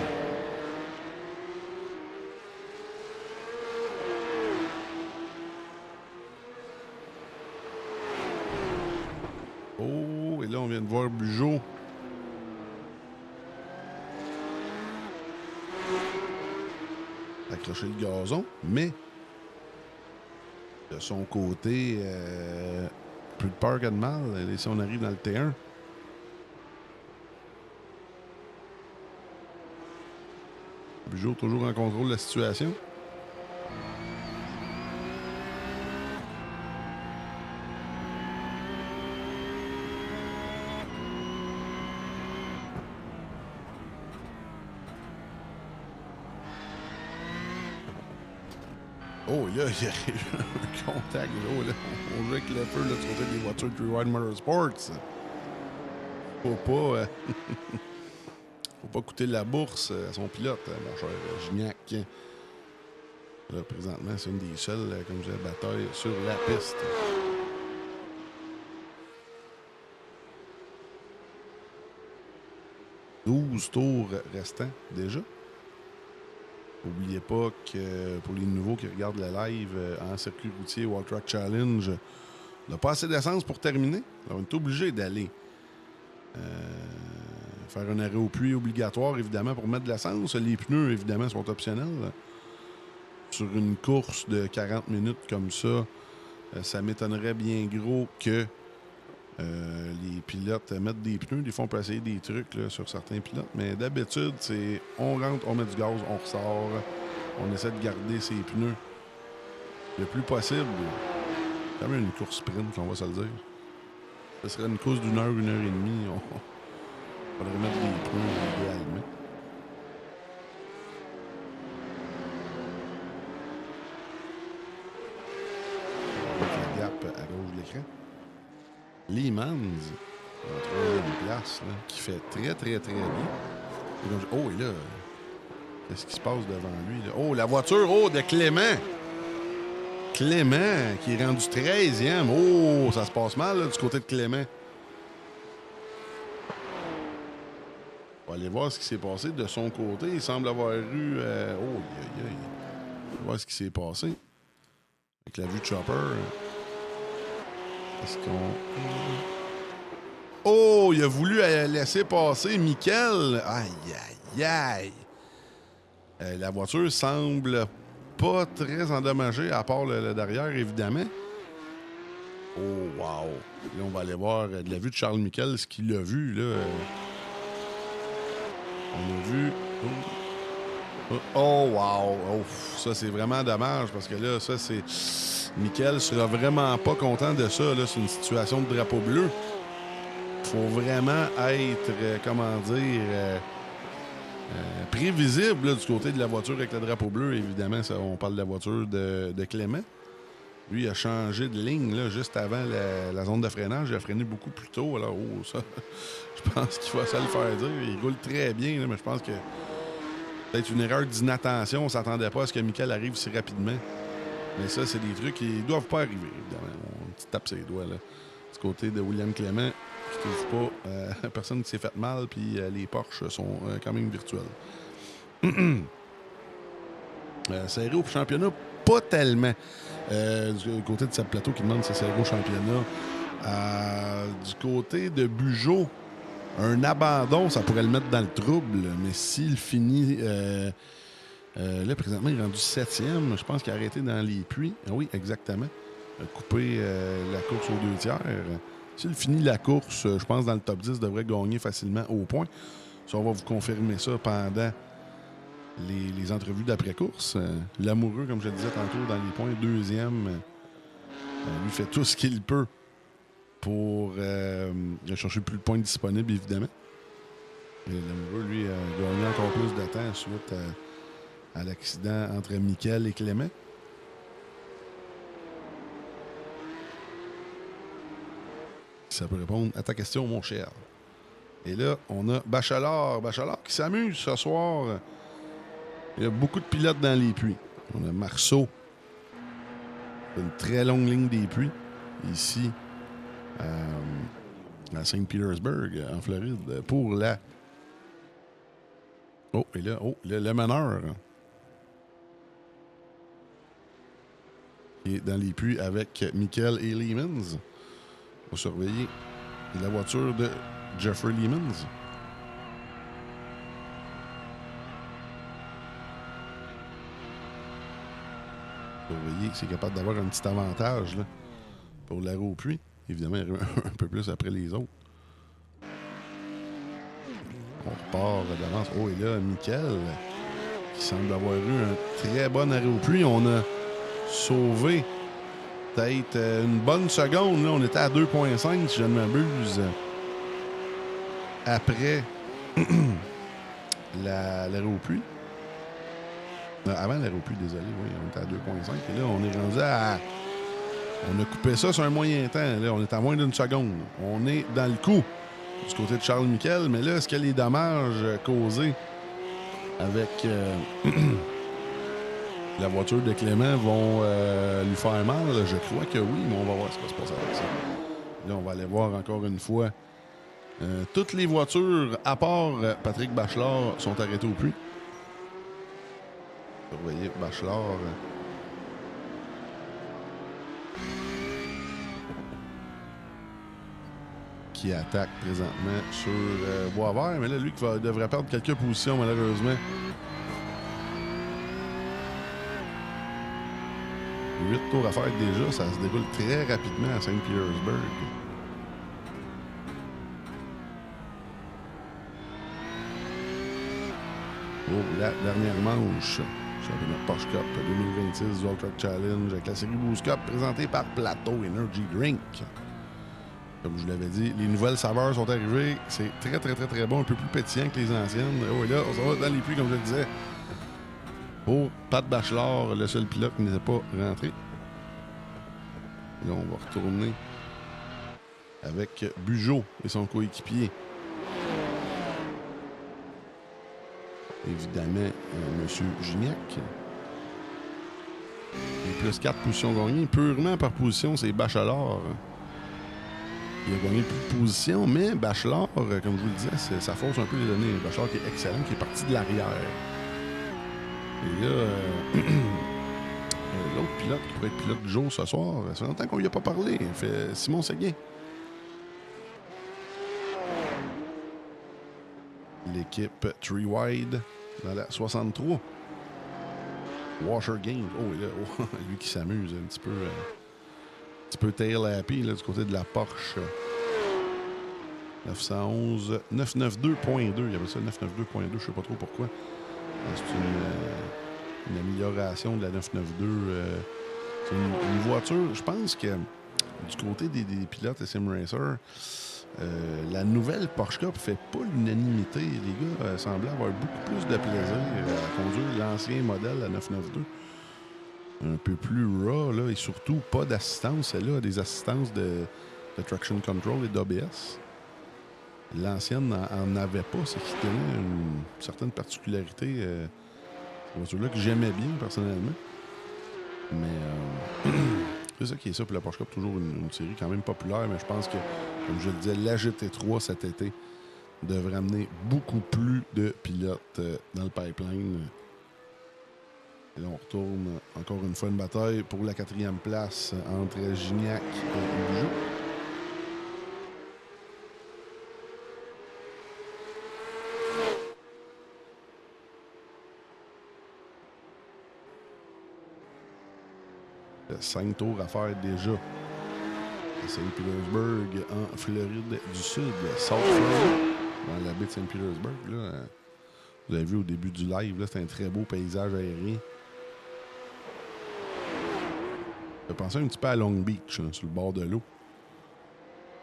B: Oh, et là, on vient de voir Bugeaud. Accrocher le gazon, mais de son côté, plus de peur que de mal. Et si on arrive dans le T1, Bugeaud toujours en contrôle de la situation. Oh, il y a eu un contact là. On joue avec le feu là, du côté des voitures de True Hard Motorsports. Faut pas... faut pas coûter la bourse à son pilote, mon cher Gignac. Là, présentement, c'est une des seules, comme je disais, batailles sur la piste. « 12 tours restants déjà. N'oubliez pas que pour les nouveaux qui regardent le live en circuit routier All Track Challenge, on n'a pas assez d'essence pour terminer. Alors, on est obligé d'aller faire un arrêt au puits obligatoire, évidemment, pour mettre de l'essence. Les pneus, évidemment, sont optionnels. Sur une course de 40 minutes comme ça, ça m'étonnerait bien gros que les pilotes mettent des pneus. Des fois, on peut essayer des trucs là, sur certains pilotes. Mais d'habitude, c'est on rentre, on met du gaz, on ressort. On essaie de garder ses pneus le plus possible. C'est quand même une course sprint, on va se le dire. Ce serait une course d'1 heure et demie. Faudrait mettre des pneus idéalement. Avec la gap à gauche de l'écran. Lee Mans, en troisième place, là, qui fait très, très, très bien. Oh, et là, qu'est-ce qui se passe devant lui? Là? Oh, la voiture, de Clément. Clément, qui est rendu 13e. Oh, ça se passe mal, là, du côté de Clément. On va aller voir ce qui s'est passé de son côté. Il semble avoir eu... On va voir ce qui s'est passé. Avec la vue de Chopper. Est-ce qu'on... Oh, il a voulu laisser passer Michael. Aïe, aïe, aïe. La voiture semble pas très endommagée, à part le derrière, évidemment. Oh, wow. Là, on va aller voir de la vue de Charles Michael, ce qu'il a vu, là. On a vu... Oh, wow. Oh, ça, c'est vraiment dommage, parce que là, ça, c'est... Michael sera vraiment pas content de ça, là. C'est une situation de drapeau bleu. Faut vraiment être, comment dire... prévisible là, du côté de la voiture avec le drapeau bleu, évidemment. Ça, on parle de la voiture de Clément. Lui, il a changé de ligne là, juste avant la zone de freinage. Il a freiné beaucoup plus tôt. Alors, oh, ça, je pense qu'il va se le faire dire. Il roule très bien, là, mais je pense que peut-être une erreur d'inattention. On ne s'attendait pas à ce que Michael arrive si rapidement. Mais ça, c'est des trucs qui ne doivent pas arriver, évidemment. On se tape ses doigts, là. Du côté de William Clément, je trouve pas personne qui s'est fait mal, puis les Porsche sont quand même virtuels. Serré au championnat, pas tellement. Du côté de Seb Plateau qui demande si c'est serré au championnat. Du côté de Bugeaud, un abandon, ça pourrait le mettre dans le trouble, mais s'il finit... là, présentement, il est rendu 7e. Je pense qu'il a arrêté dans les puits. Ah oui, exactement. Il a coupé la course aux 2 tiers. S'il finit la course, je pense dans le top 10, devrait gagner facilement au point. Ça, on va vous confirmer ça pendant les entrevues d'après-course. L'amoureux, comme je le disais tantôt, dans les points, 2e, lui fait tout ce qu'il peut pour chercher plus de points disponibles, évidemment. Et l'amoureux, lui, a gagné encore plus de temps suite à l'accident entre Michael et Clément. Ça peut répondre à ta question, mon cher. Et là, on a Bachelard. Bachelard qui s'amuse ce soir. Il y a beaucoup de pilotes dans les puits. On a Marceau. Une très longue ligne des puits. Ici, à Saint-Petersburg, en Floride, pour la... Oh, et là, le meneur. Qui est dans les puits avec Michael et Leemans. On va surveiller la voiture de Jeffrey Leemans. Surveiller s'il est capable d'avoir un petit avantage là, pour l'arrêt au puits. Évidemment, un peu plus après les autres. On repart d'avance. Oh, et là, Michael, qui semble avoir eu un très bon arrêt au puits. On a sauvé peut-être une bonne seconde. Là. On était à 2,5 si je ne m'abuse. Après l'arrêt au puits. Avant l'arrêt au puits, désolé. Oui, on était à 2,5. Et là, on est rendu à... On a coupé ça sur un moyen temps. Là, on est à moins d'une seconde. On est dans le coup du côté de Charles Michael. Mais là, est-ce que les dommages causés avec... la voiture de Clément vont lui faire mal? Je crois que oui, mais on va voir ce qui va se passer avec ça. Là, on va aller voir encore une fois. Toutes les voitures, à part Patrick Bachelard, sont arrêtées au puits. Vous voyez, Bachelard... qui attaque présentement sur Boisvert. Mais là, lui, devrait perdre quelques positions, malheureusement. 8 tours à faire déjà, ça se déroule très rapidement à Saint-Petersburg. Oh, la dernière manche, championnat Porsche Cup 2026 du All Track Challenge avec la série Boost Cup présentée par Plateau Energy Drink. Comme je vous l'avais dit, les nouvelles saveurs sont arrivées. C'est très, très, très, très bon. Un peu plus pétillant que les anciennes. Oh, et là, on s'en va dans les pluies, comme je le disais. Pour Pat Bachelard, le seul pilote qui n'était pas rentré. Là, on va retourner avec Bugeaud et son coéquipier. Évidemment, M. Gignac. Et plus 4 positions gagnées. Purement par position, c'est Bachelard. Il a gagné plus de positions, mais Bachelard, comme je vous le disais, ça fausse un peu les données. Bachelard qui est excellent, qui est parti de l'arrière. Et là, l'autre pilote qui pourrait être pilote du jour ce soir, ça fait longtemps qu'on lui a pas parlé. Il fait Simon Séguin. L'équipe 3 Wide dans la 63. Washer Games. Oh, et là, lui qui s'amuse un petit peu tail happy là, du côté de la Porsche. 911 992.2. Il y avait ça 992.2, je sais pas trop pourquoi. C'est une amélioration de la 992. C'est une voiture, je pense que du côté des pilotes et sim racers, la nouvelle Porsche Cup fait pas l'unanimité. Les gars semblaient avoir beaucoup plus de plaisir à conduire l'ancien modèle, la 992. Un peu plus raw, là, et surtout pas d'assistance. Celle-là a des assistances de traction control et d'ABS. L'ancienne n'en avait pas, c'est qu'il tenait une certaine particularité. Cette voiture-là que j'aimais bien personnellement. Mais c'est ça qui est ça pour la Porsche Cup, toujours une série quand même populaire, mais je pense que, comme je le disais, la GT3 cet été devrait amener beaucoup plus de pilotes dans le pipeline. Et là, on retourne encore une fois une bataille pour la 4e place entre Gignac et Bugeaud. Il y a 5 tours à faire déjà. Saint Petersburg en Floride du Sud, South Florida, dans la baie de Saint Petersburg. Là, vous avez vu au début du live, c'est un très beau paysage aérien. Je pensais un petit peu à Long Beach, là, sur le bord de l'eau.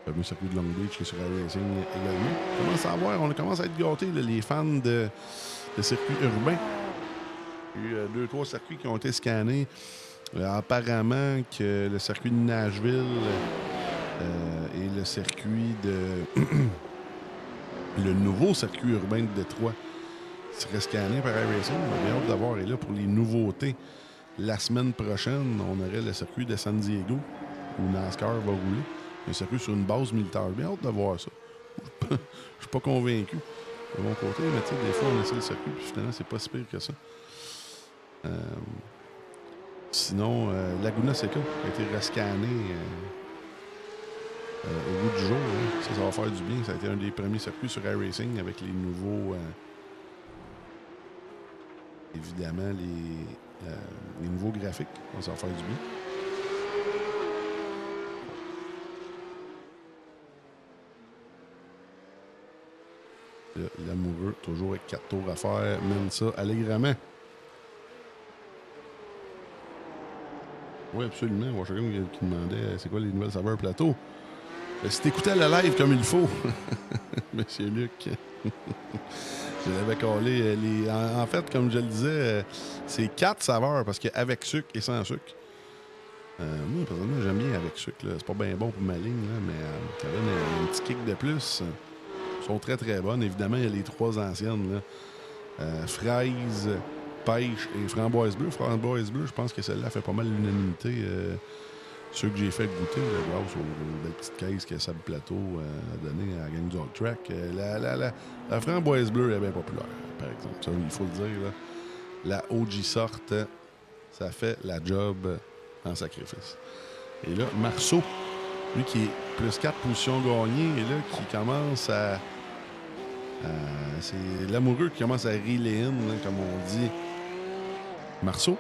B: Le fameux circuit de Long Beach qui est sur iRacing également. On commence à être gâtés, là, les fans de circuits urbains. Il y a eu 2-3 circuits qui ont été scannés. Apparemment que le circuit de Nashville et le circuit de... le nouveau circuit urbain de Détroit serait scanné par iRacing. On a bien hâte d'avoir. Et là, pour les nouveautés, la semaine prochaine, on aurait le circuit de San Diego où NASCAR va rouler. Un circuit sur une base militaire. Bien hâte de voir ça. Je suis pas convaincu de mon côté, mais tu sais, des fois, on essaie le circuit puis finalement, c'est pas si pire que ça. Sinon, Laguna Seca a été rescanné au bout du jour. Hein. Ça va faire du bien. Ça a été un des premiers circuits sur iRacing avec les nouveaux... évidemment, les nouveaux graphiques. Ça va faire du bien. L'amoureux, toujours avec 4 tours à faire, mène ça allègrement. Oui, absolument. Washington qui demandait c'est quoi les nouvelles saveurs plateau. Si t'écoutais la live comme il faut, Monsieur Luc, je l'avais collé. En fait, comme je le disais, c'est 4 saveurs parce qu'avec sucre et sans sucre. Moi, personnellement, j'aime bien avec sucre. Là. C'est pas bien bon pour ma ligne, là, mais ça donne un petit kick de plus. Elles sont très, très bonnes. Évidemment, il y a les 3 anciennes. Là. Fraises, pêche et framboise bleue. Framboise bleue, je pense que celle-là fait pas mal l'unanimité. Ceux que j'ai fait goûter, grâce aux belles petites caisses que Sab Plateau a donné à la gang du Hot Track. La framboise bleue est bien populaire, par exemple. Ça, il faut le dire. Là. La OG sorte, ça fait la job en sacrifice. Et là, Marceau, lui qui est plus 4 positions gagnées, et là, qui commence à... c'est l'amoureux qui commence à reeler in, hein, comme on dit. Marceau.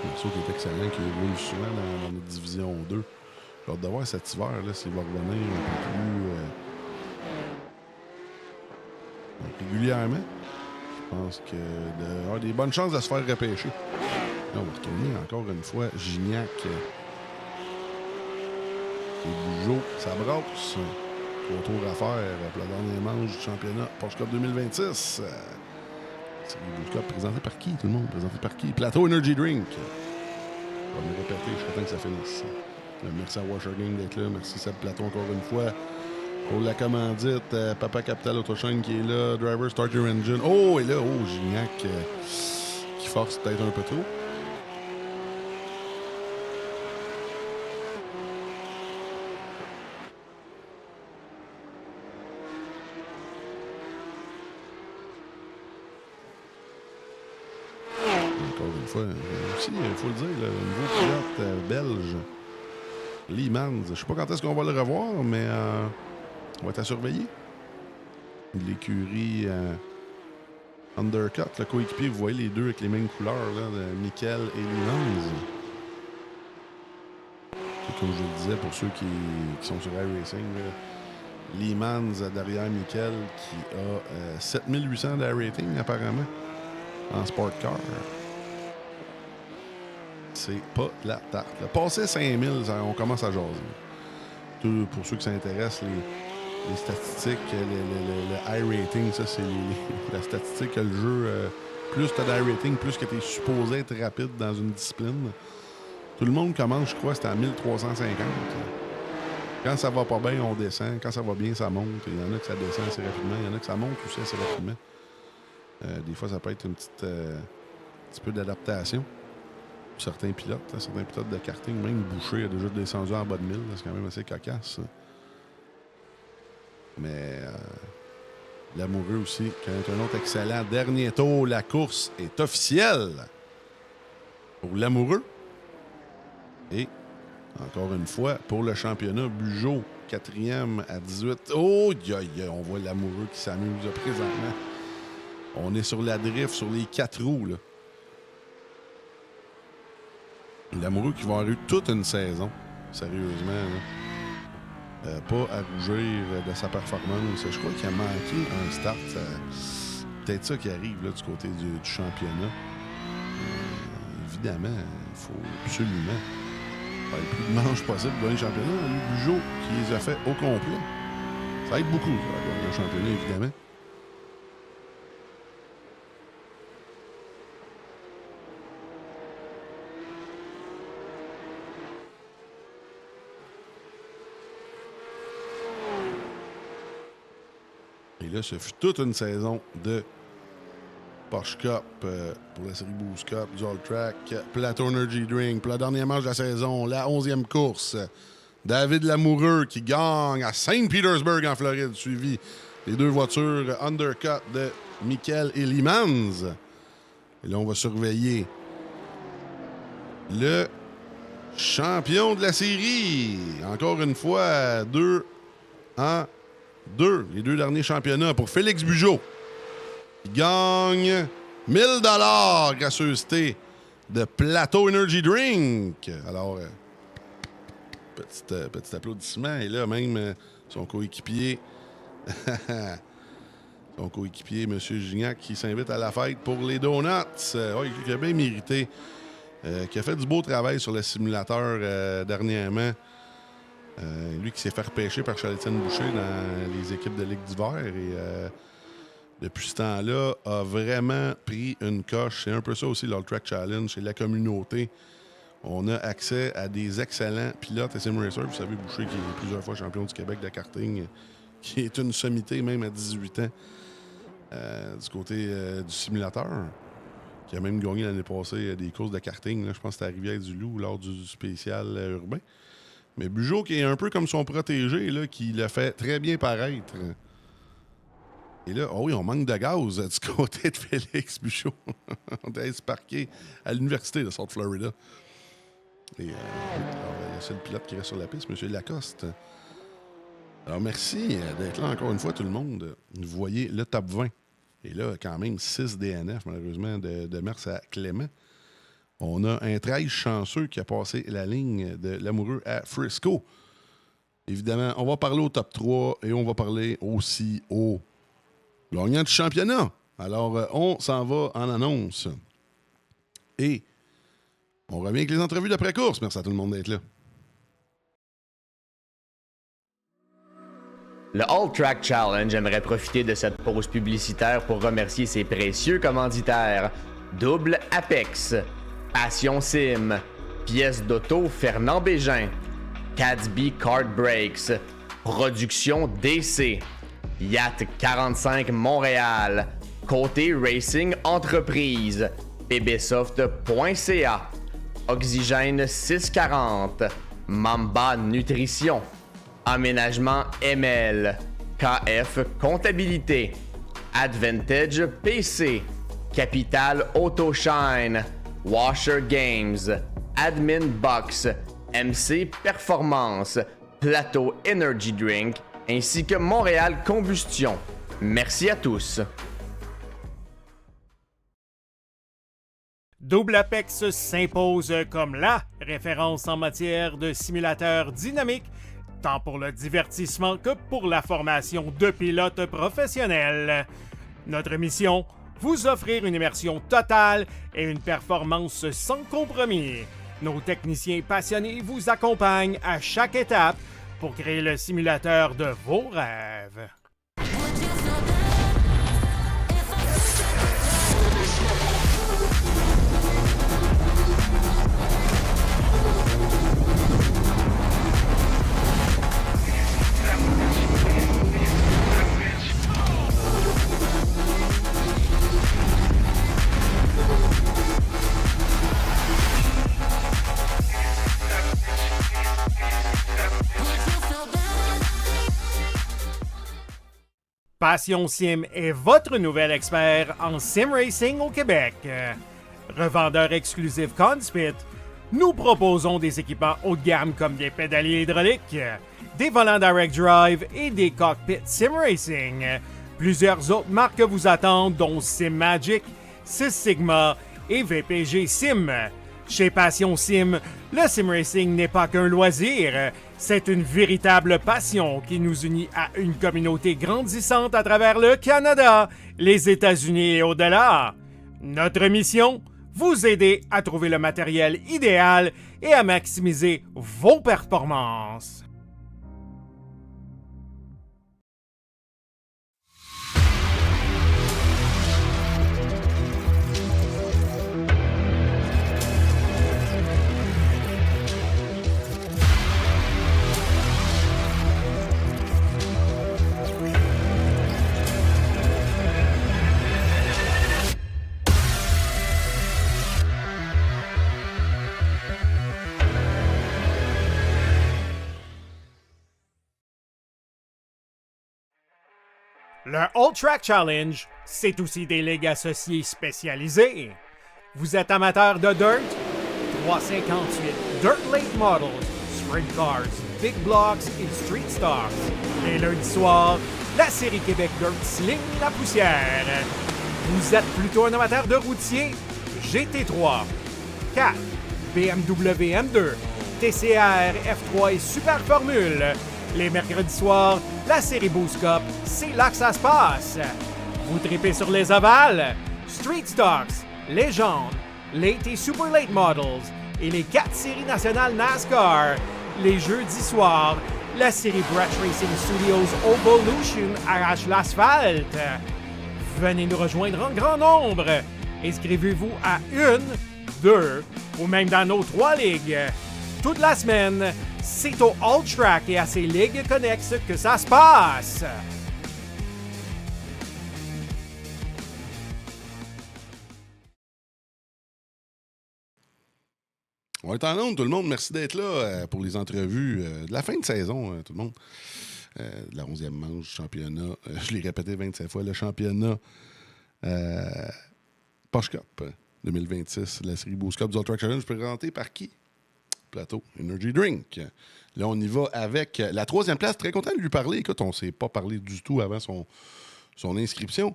B: Marceau qui est excellent, qui roule souvent dans notre division 2. J'ai hâte de voir cet hiver, là, s'il va revenir un peu plus régulièrement. Je pense qu'il a des bonnes chances de se faire repêcher. Là, on va retourner encore une fois. Gignac et Bugeaud, ça brasse. 3 tours à faire pour la dernière manche du championnat Porsche Cup 2026. C'est le Porsche Cup présenté par qui, tout le monde? Présenté par qui? Plateau Energy Drink. On va me répéter, je suis content que ça finisse. Merci à Washer Gang d'être là. Merci Seb Plateau encore une fois. Pour la commandite, Papa Capital Autoshine qui est là. Driver Start Your Engine. Oh, et là, Gignac qui force peut-être un peu trop. Encore une fois, aussi, il faut le dire, le nouveau pilote belge, Lee Mans. Je ne sais pas quand est-ce qu'on va le revoir, mais on va être à surveiller. L'écurie Undercut, le coéquipier, vous voyez les deux avec les mêmes couleurs, là, de Mikel et Lee Mans. Et comme je le disais, pour ceux qui sont sur iRacing, Lee Mans derrière Mikel qui a 7800 d'iRating apparemment en Sport Car. C'est pas de la tarte. Passer 5000, on commence à jaser. Pour ceux qui s'intéressent, les statistiques, le high rating, ça, c'est la statistique que le jeu. Plus tu as d'high rating, plus que tu es supposé être rapide dans une discipline. Tout le monde commence, je crois, c'était à 1350. Quand ça va pas bien, on descend. Quand ça va bien, ça monte. Il y en a que ça descend assez rapidement. Il y en a que ça monte aussi assez rapidement. Des fois, ça peut être un petit peu d'adaptation. Certains pilotes de karting, même Boucher a déjà descendu en bas de 1000. C'est quand même assez cocasse. Mais Lamoureux aussi, qui est un autre excellent dernier tour. La course est officielle pour Lamoureux. Et encore une fois, pour le championnat, Bugeaud, 4e à 18. Oh, on voit Lamoureux qui s'amuse présentement. On est sur la drift, sur les 4 roues, là. Lamoureux qui va avoir eu toute une saison, sérieusement, là. Pas à rougir de sa performance. Je crois qu'il a manqué un start. C'est peut-être ça qui arrive là, du côté du championnat. Évidemment, il faut absolument faire le plus de manches possible dans les championnats. Lui, Bugeaud, qui les a fait au complet. Ça aide beaucoup, ça, le championnat, évidemment. Et là, ce fut toute une saison de Porsche Cup pour la série Boost Cup, du All Track, Plateau Energy Drink. Pour la dernière manche de la saison, la 11e course, David Lamoureux qui gagne à Saint Petersburg en Floride, suivi des 2 voitures Undercut de Mikel et Lee Mans. Et là, on va surveiller le champion de la série. Encore une fois, 2 en 2, les 2 derniers championnats pour Félix Bugeaud. Il gagne 1000 $ gracieuseté de Plateau Energy Drink. Alors, petit applaudissement. Et là, même son coéquipier, M. Gignac, qui s'invite à la fête pour les donuts. Il a bien mérité. Qui a fait du beau travail sur le simulateur dernièrement. Lui qui s'est fait repêcher par Charles-Étienne Boucher dans les équipes de Ligue d'hiver et depuis ce temps-là a vraiment pris une coche. C'est un peu ça aussi l'All Track Challenge, c'est la communauté. On a accès à des excellents pilotes et sim racers. Vous savez, Boucher qui est plusieurs fois champion du Québec de karting, qui est une sommité même à 18 ans du côté du simulateur, qui a même gagné l'année passée des courses de karting. Là, je pense que c'était à Rivière-du-Loup lors du spécial urbain. Mais Bugeaud, qui est un peu comme son protégé, là, qui le fait très bien paraître. Et là, oh oui, on manque de gaz du côté de Félix Bugeaud. On est parqué à l'université de South Florida. Et le seul pilote qui reste sur la piste, M. Lacoste. Alors, merci d'être là encore une fois, tout le monde. Vous voyez le top 20. Et là, quand même, 6 DNF, malheureusement, de Mers à Clément. On a un 13 chanceux qui a passé la ligne de Lamoureux à Frisco. Évidemment, on va parler au top 3 et on va parler aussi au gagnant du championnat. Alors, on s'en va en annonce. Et On revient avec les entrevues d'après-course. Merci à tout le monde d'être là.
C: Le All Track Challenge aimerait profiter de cette pause publicitaire pour remercier ses précieux commanditaires. Double Apex, Passion Sim, Pièces d'auto Fernand Bégin, Cadsby Kart Brakes, Production DC, Yacht 45 Montréal, Côté Racing Entreprise, pbsoft.ca, Oxygène 640, Mamba Nutrition, Aménagement ML, KF Comptabilité, Advantage PC, Capital Autoshine, Washer Games, Admin Box, MC Performance, Plateau Energy Drink, ainsi que Montréal Combustion. Merci à tous.
A: Double Apex s'impose comme la référence en matière de simulateurs dynamiques, tant pour le divertissement que pour la formation de pilotes professionnels. Notre mission, vous offrir une immersion totale et une performance sans compromis. Nos techniciens passionnés vous accompagnent à chaque étape pour créer le simulateur de vos rêves. Passion Sim est votre nouvel expert en sim racing au Québec. Revendeur exclusif Conspit, nous proposons des équipements haut de gamme comme des pédaliers hydrauliques, des volants direct drive et des cockpits sim racing. Plusieurs autres marques vous attendent, dont Sim Magic, Six Sigma et VPG Sim. Chez Passion Sim, le sim racing n'est pas qu'un loisir, c'est une véritable passion qui nous unit à une communauté grandissante à travers le Canada, les États-Unis et au-delà. Notre mission, vous aider à trouver le matériel idéal et à maximiser vos performances. Le All Track Challenge, c'est aussi des ligues associées spécialisées. Vous êtes amateur de dirt? 358 Dirt Late Models, Sprint Cars, Big Blocks et Street Stars. Les lundis soirs, la série Québec Dirt sling la poussière. Vous êtes plutôt un amateur de routier? GT3, 4, BMW M2, TCR, F3 et Super Formule. Les mercredis soirs, la série Boost Cup, c'est là que ça se passe. Vous tripez sur les ovales, Street Stocks, Légende, Late et Super Late Models et les 4 séries nationales NASCAR. Les jeudis soirs, la série Brett Racing Studios Evolution arrache l'asphalte. Venez nous rejoindre en grand nombre. Inscrivez-vous à 1, 2 ou même dans nos 3 ligues. Toute la semaine, c'est au All Track et à ses ligues connexes que ça se passe.
B: On est en onde, tout le monde. Merci d'être là pour les entrevues de la fin de saison, tout le monde. De la 11e manche, championnat. Je l'ai répété 25 fois, le championnat Porsche Cup 2026, la série Boost Cup du All Track Challenge, présenté par qui? Plateau Energy Drink. Là, on y va avec la 3e place. Très content de lui parler. Écoute, on ne s'est pas parlé du tout avant son inscription.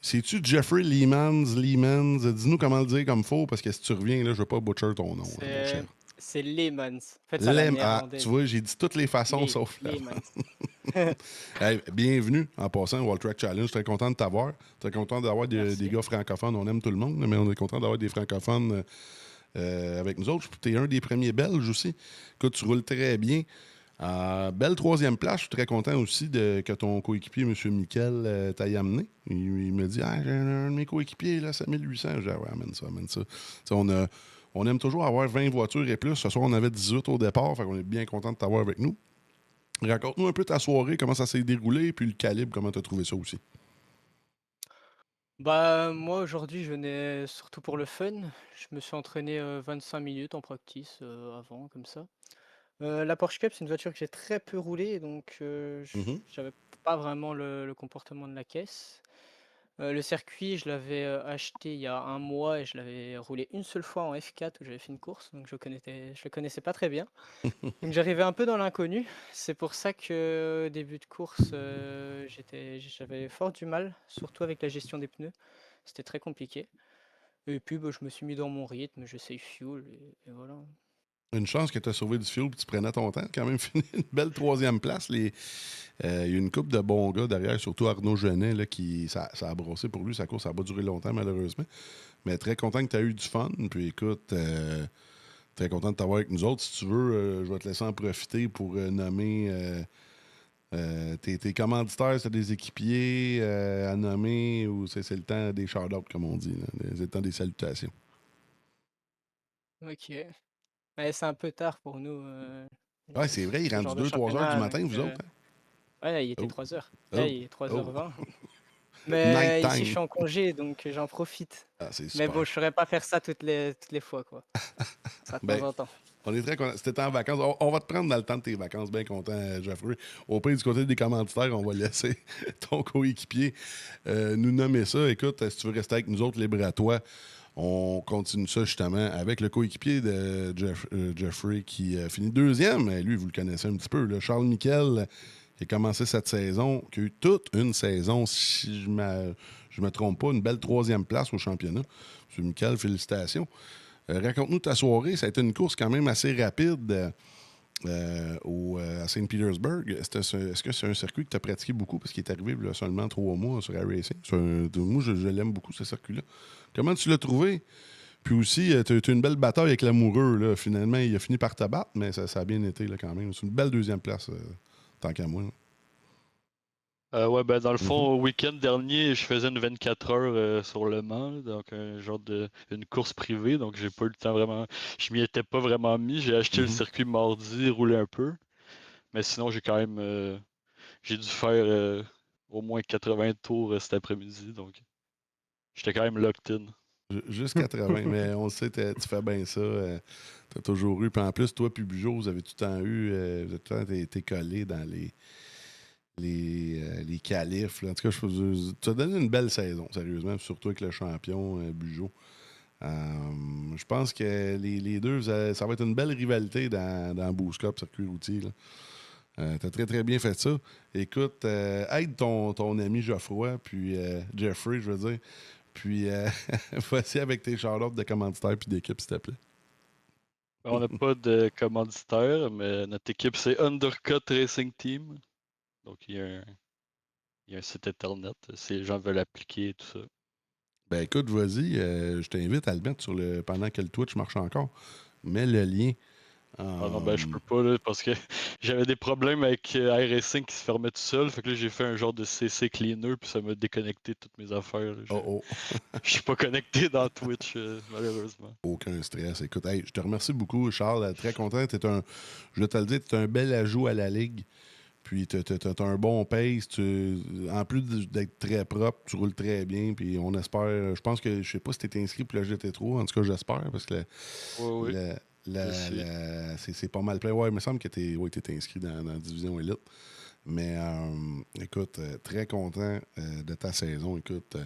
B: C'est-tu Jeffrey Leemans? Dis-nous comment le dire comme faut, parce que si tu reviens, là, je ne veux pas butcher ton nom.
D: C'est Leemans. En fait, ça
B: tu vois, j'ai dit toutes les façons sauf là. Hey, bienvenue en passant au All Track Challenge. Très content de t'avoir. Très content d'avoir des gars francophones. On aime tout le monde, mais on est content d'avoir des francophones avec nous autres. Tu es un des premiers Belges aussi. Écoute, tu roules très bien. Belle troisième place. Je suis très content aussi que ton coéquipier, M. Miquel, t'aille amené. Il me dit j'ai un de mes coéquipiers, là, 5800. Je dis ouais, amène ça. On aime toujours avoir 20 voitures et plus. Ce soir, on avait 18 au départ. Fait qu'on est bien content de t'avoir avec nous. Raconte-nous un peu ta soirée, comment ça s'est déroulé, puis le calibre, comment tu as trouvé ça aussi.
D: Bah, moi aujourd'hui, je venais surtout pour le fun. Je me suis entraîné 25 minutes en practice avant, comme ça. La Porsche Cup, c'est une voiture que j'ai très peu roulée, donc j'avais pas vraiment le comportement de la caisse. Le circuit, je l'avais acheté il y a un mois et je l'avais roulé une seule fois en F4 où j'avais fait une course, donc je le connaissais pas très bien. Donc j'arrivais un peu dans l'inconnu. C'est pour ça que au début de course, j'avais fort du mal, surtout avec la gestion des pneus. C'était très compliqué. Et puis bah, je me suis mis dans mon rythme, je save fuel et voilà.
B: Une chance que tu as sauvé du fuel et tu prenais ton temps. Quand même fini une belle troisième place. Il y a une couple de bons gars derrière, surtout Arnaud Genet, là, ça a brossé pour lui. Sa course, ça n'a pas duré longtemps, malheureusement. Mais très content que tu as eu du fun. Puis écoute, très content de t'avoir avec nous autres. Si tu veux, je vais te laisser en profiter pour nommer tes commanditaires, c'est des équipiers à nommer ou c'est le temps des shout-outs, comme on dit. C'est le temps des salutations.
D: Ok. Ouais, c'est un peu tard pour nous.
B: Ouais, c'est vrai, il est
D: Ce
B: rendu
D: genre de
B: 2-3 heures du
D: championnat.
B: matin, vous autres. Hein?
D: Ouais, il était
B: Oh,
D: 3 heures. Là,
B: oh,
D: il est
B: oh.
D: 3h20.
B: Night
D: Mais ici, je
B: time.
D: suis en congé, donc j'en profite.
B: Ah, c'est
D: Mais
B: super.
D: bon, je ne ferais pas faire ça toutes les fois, quoi. Ça de
B: Ben,
D: temps en temps.
B: on est très contents. C'était en vacances. On va te prendre dans le temps de tes vacances. Bien content, Geoffrey. Au pays du côté des commanditaires, on va laisser ton coéquipier nous nommer ça. Écoute, si tu veux rester avec nous autres, libre à toi. On continue ça justement avec le coéquipier de Geoffrey qui finit deuxième. Lui, vous le connaissez un petit peu. Là. Charles Miquel, qui a commencé cette saison, qui a eu toute une saison, si je me trompe pas, une belle troisième place au championnat. M. Miquel, félicitations. Raconte-nous ta soirée. Ça a été une course quand même assez rapide à Saint Petersburg. Est-ce que c'est un circuit que tu as pratiqué beaucoup parce qu'il est arrivé là, seulement 3 mois sur iRacing? Moi, je l'aime beaucoup, ce circuit-là. Comment tu l'as trouvé? Puis aussi, tu as eu une belle bataille avec l'amoureux. Là. Finalement, il a fini par te battre, mais ça a bien été là, quand même. C'est une belle deuxième place, tant qu'à moi.
E: Ouais, ben dans le fond, au week-end dernier, je faisais une 24 heures sur Le Mans, là, donc un genre une course privée, donc j'ai pas eu le temps vraiment. Je m'y étais pas vraiment mis. J'ai acheté le circuit mardi, roulé un peu. Mais sinon, j'ai quand même j'ai dû faire au moins 80 tours cet après-midi, donc j'étais quand même locked in.
B: Juste 80, mais on le sait, tu fais bien ça. Tu as toujours eu. Puis en plus, toi puis Bugeaud, vous avez tout le temps eu. Vous avez tout le temps été collés dans les qualifs. Là. En tout cas, tu as donné une belle saison, sérieusement, surtout avec le champion Bugeaud. Je pense que les deux, ça va être une belle rivalité dans Boost Cup, circuit routier. Tu as très, très bien fait ça. Écoute, aide ton ami Geoffroy, puis Jeffrey, je veux dire. Puis, voici avec tes shout-outs de commanditaires puis d'équipe, s'il te plaît.
E: On n'a pas de commanditaire, mais notre équipe, c'est Undercut Racing Team. Donc, il y a un site internet si les gens veulent appliquer et tout ça.
B: Ben écoute, vas-y, je t'invite à le mettre pendant que le Twitch marche encore. Mets le lien.
E: Ah non, ben je peux pas là, parce que j'avais des problèmes avec iRacing qui se fermait tout seul. Fait que là, j'ai fait un genre de CC cleaner, puis ça m'a déconnecté toutes mes affaires. Là. Je suis pas connecté dans Twitch, malheureusement.
B: Aucun stress. Écoute, hey, je te remercie beaucoup, Charles. Très content. Je vais te le dire, tu es un bel ajout à la Ligue. Puis tu as un bon pace. En plus d'être très propre, tu roules très bien. Puis on espère. Je pense que je sais pas si tu es inscrit pour le GT3. En tout cas, j'espère. Parce que
E: oui.
B: c'est pas mal plein. Ouais, il me semble que tu es inscrit dans la division élite. Mais écoute, très content de ta saison. Écoute,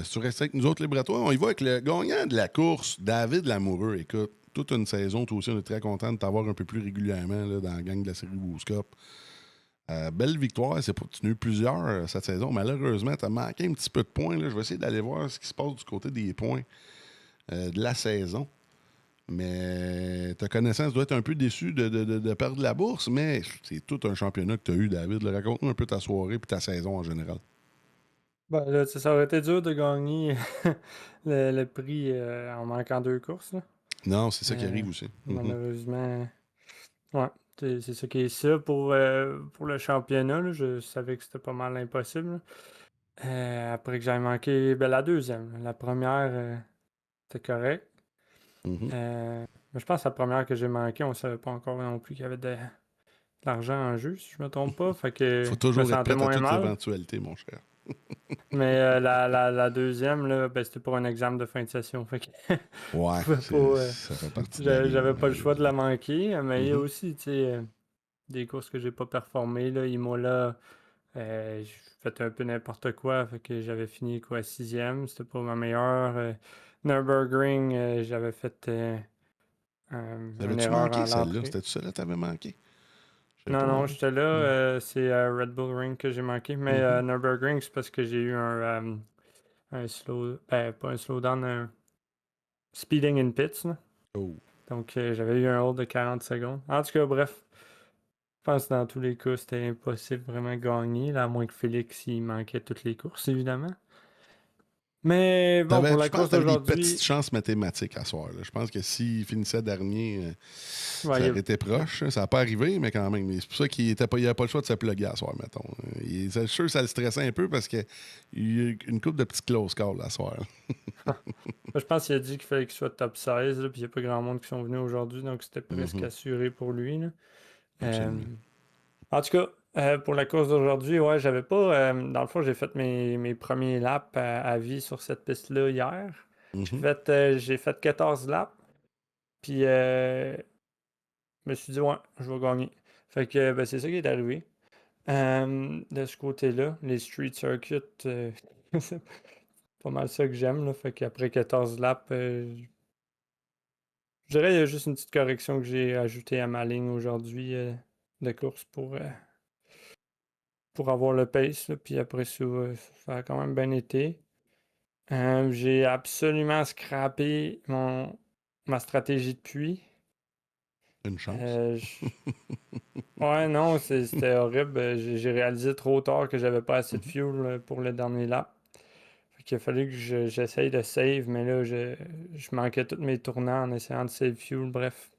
B: si tu restes avec nous autres, Libratoires, on y va avec le gagnant de la course, David Lamoureux. Écoute, toute une saison, toi aussi, on est très content de t'avoir un peu plus régulièrement là, dans la gang de la série Boost Cup. Belle victoire, tu as eu plusieurs cette saison. Malheureusement, tu as manqué un petit peu de points. Là. Je vais essayer d'aller voir ce qui se passe du côté des points de la saison. Mais ta connaissance doit être un peu déçu de perdre la bourse, mais c'est tout un championnat que tu as eu, David. Raconte-nous un peu ta soirée et ta saison en général.
F: Ben, là, ça aurait été dur de gagner le prix en manquant 2 courses. Là.
B: Non, c'est ça qui arrive aussi.
F: Malheureusement, ouais, c'est ça qui est ça pour le championnat. Là, je savais que c'était pas mal impossible. Après que j'avais manqué la deuxième. La première, c'était correct. Mais je pense que la première que j'ai manquée, on savait pas encore non plus qu'il y avait de l'argent en jeu, si je me trompe pas. Fait que
B: Faut
F: je me
B: toujours être
F: sentais
B: prêt à
F: moins
B: toute
F: mal.
B: éventualité, mon cher.
F: Mais la deuxième, là, c'était pour un examen de fin de session. Fait que
B: Ouais,
F: pas,
B: ça fait partie de la game,
F: j'avais pas le choix de la manquer. Mais il y a
B: Mhm.
F: aussi, tu sais, des courses que j'ai pas performées. Là. Imola, j'ai fait un peu n'importe quoi. Fait que j'avais fini quoi, 6e. C'était pas ma meilleure. Nürburgring, j'avais fait une
B: T'avais-tu
F: erreur
B: manqué
F: à
B: celle-là?
F: l'entrée.
B: C'était-tu celle-là que t'avais manqué? Je sais
F: Non,
B: pas,
F: non,
B: hein.
F: j'étais là. C'est Red Bull Ring que j'ai manqué. Mais Nürburgring, c'est parce que j'ai eu un slow. Pas un slowdown, un speeding in pits. Là.
B: Oh.
F: Donc, j'avais eu un hold de 40 secondes. En tout cas, bref. Je pense que dans tous les cas, c'était impossible vraiment de gagner, là, à moins que Félix il manquait toutes les courses, évidemment. Mais bon, pour
B: Je
F: la
B: pense
F: course
B: que t'avais des petites
F: d'aujourd'hui,
B: chances mathématiques à soir. Là. Je pense que s'il finissait dernier,
F: ouais,
B: ça aurait été proche. Ça n'a pas arrivé, mais quand même. C'est pour ça qu'il n'avait pas le choix de se plugger à soir, mettons. C'est sûr que ça le stressait un peu parce qu'il y a eu une couple de petits close calls à soir.
F: je pense qu'il a dit qu'il fallait qu'il soit top 16, là, puis il n'y a pas grand monde qui sont venus aujourd'hui, donc c'était presque assuré pour lui. Là. En tout cas, pour la course d'aujourd'hui, ouais, j'avais pas. Dans le fond, j'ai fait mes premiers laps à vie sur cette piste-là hier. J'ai fait 14 laps. Puis je me suis dit, ouais, je vais gagner. Fait que ben, c'est ça qui est arrivé. De ce côté-là, les street circuits, c'est pas mal ça que j'aime. Là. Fait qu'après 14 laps, je dirais qu'il y a juste une petite correction que j'ai ajoutée à ma ligne aujourd'hui de course pour avoir le pace. Là. Puis après ça, ça a quand même bien été. J'ai absolument scrappé ma stratégie de puits.
B: Une chance.
F: Ouais, non, c'était horrible. J'ai réalisé trop tard que j'avais pas assez de fuel pour le dernier lap. Fait qu'il a fallu que j'essaye de save, mais là, je manquais tous mes tournants en essayant de save fuel. Bref,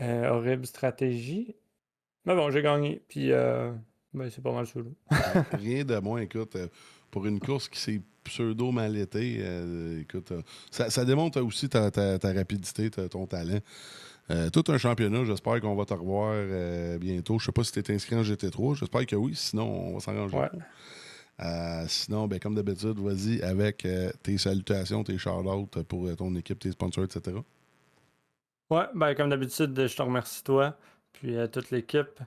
F: horrible stratégie. Mais bon, j'ai gagné. Puis, ben, c'est pas mal sous l'eau.
B: Rien de moins, écoute, pour une course qui s'est pseudo mal été, écoute, ça démontre aussi ta rapidité, ton talent. Tout un championnat, j'espère qu'on va te revoir bientôt. Je sais pas si tu es inscrit en GT3, j'espère que oui, sinon on va s'arranger.
F: Ouais.
B: Sinon, ben, comme d'habitude, vas-y avec tes salutations, tes shout-outs pour ton équipe, tes sponsors, etc.
F: Ouais, ben, comme d'habitude, je te remercie toi, puis toute l'équipe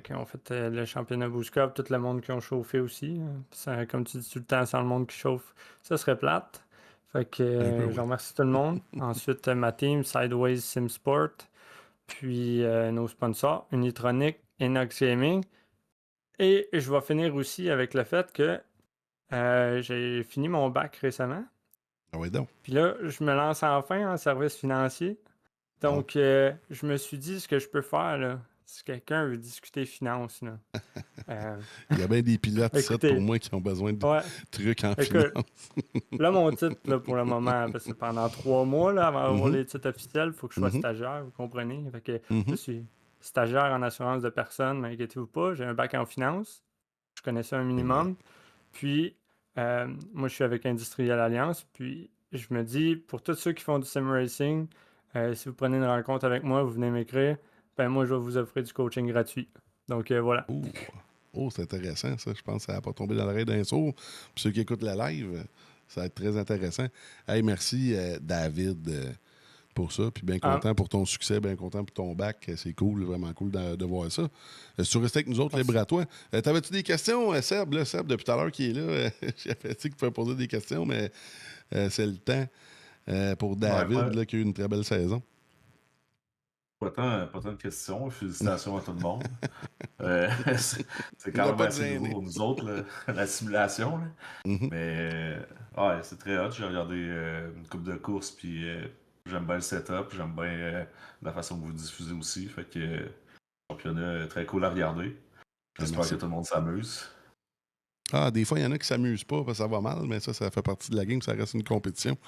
F: qui ont fait le championnat Boost Cup, tout le monde qui ont chauffé aussi. Comme tu dis tout le temps, sans le monde qui chauffe, ça serait plate. Fait que je remercie tout le monde. Ensuite, ma team, Sideways SimSport, puis nos sponsors, Unitronic, Inox Gaming. Et je vais finir aussi avec le fait que j'ai fini mon bac récemment.
B: Ah ouais, donc.
F: Puis là, je me lance enfin en service financier. Donc, je me suis dit, ce que je peux faire, là, si quelqu'un veut discuter finance, là,
B: il y a bien des pilotes
F: écoutez,
B: pour moi qui ont besoin de trucs en
F: écoute,
B: finance.
F: là, mon titre, là, pour le moment, parce que pendant 3 mois, là, avant d'avoir les titres officiels, il faut que je sois stagiaire, vous comprenez? Fait que je suis stagiaire en assurance de personnes, mais inquiétez-vous pas, j'ai un bac en finance. Je connais ça un minimum. Puis, moi, je suis avec Industriel Alliance. Puis, je me dis, pour tous ceux qui font du sim racing, si vous prenez une rencontre avec moi, vous venez m'écrire, ben moi, je vais vous offrir du coaching gratuit. Donc, voilà.
B: Oh, c'est intéressant, ça. Je pense que ça n'a pas tombé dans l'oreille d'un sourd. Pour ceux qui écoutent la live, ça va être très intéressant. Hey, merci, David, pour ça. Puis bien content pour ton succès, bien content pour ton bac. C'est cool, vraiment cool de voir ça. Si tu restais avec nous autres, libre à toi. T'avais-tu des questions, Seb? Là, Seb, depuis tout à l'heure, qui est là, j'avais dit qu'il pouvait poser des questions, mais c'est le temps pour David, là, qui a eu une très belle saison.
G: Pas tant de questions. Félicitations à tout le monde. c'est quand même assez nouveau pour nous autres, la simulation. Là. Mais ouais, c'est très hot. J'ai regardé une coupe de courses, puis j'aime bien le setup. J'aime bien la façon que vous diffusez aussi. Fait que championnat très cool à regarder. J'espère que tout le monde s'amuse.
B: Ah, des fois, il y en a qui ne s'amusent pas parce que ça va mal, mais ça fait partie de la game, ça reste une compétition.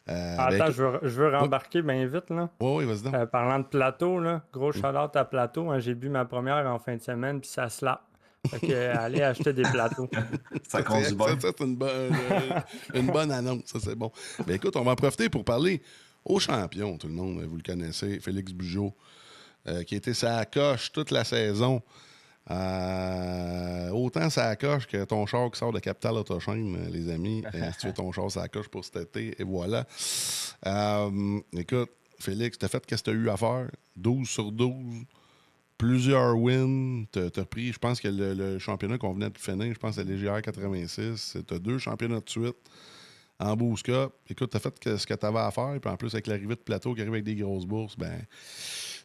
F: Attends, je veux rembarquer bien vite, là.
B: Oui, vas-y donc.
F: Parlant de plateau, là, gros shout-out à plateau. Hein, j'ai bu ma première en fin de semaine, puis ça slap. Fait que, allez acheter des plateaux.
G: Ça conduit bien.
B: Ça, c'est une bonne annonce. Ça, c'est bon. Ben, écoute, on va en profiter pour parler au champion, tout le monde. Vous le connaissez, Félix Bugeaud, qui était sa coche toute la saison. Autant ça coche que ton char qui sort de Capital Autochain, les amis. Si tu veux ton char, ça coche pour cet été. Et voilà. Écoute, Félix, t'as fait qu'est-ce que t'as eu à faire? 12 sur 12. Plusieurs wins. T'as pris, je pense que le championnat qu'on venait de finir, je pense que c'est l'EGR 86. T'as 2 championnats de suite en Boost Cup. Écoute, t'as fait ce que t'avais à faire. Puis en plus, avec l'arrivée de Plateau qui arrive avec des grosses bourses, ben,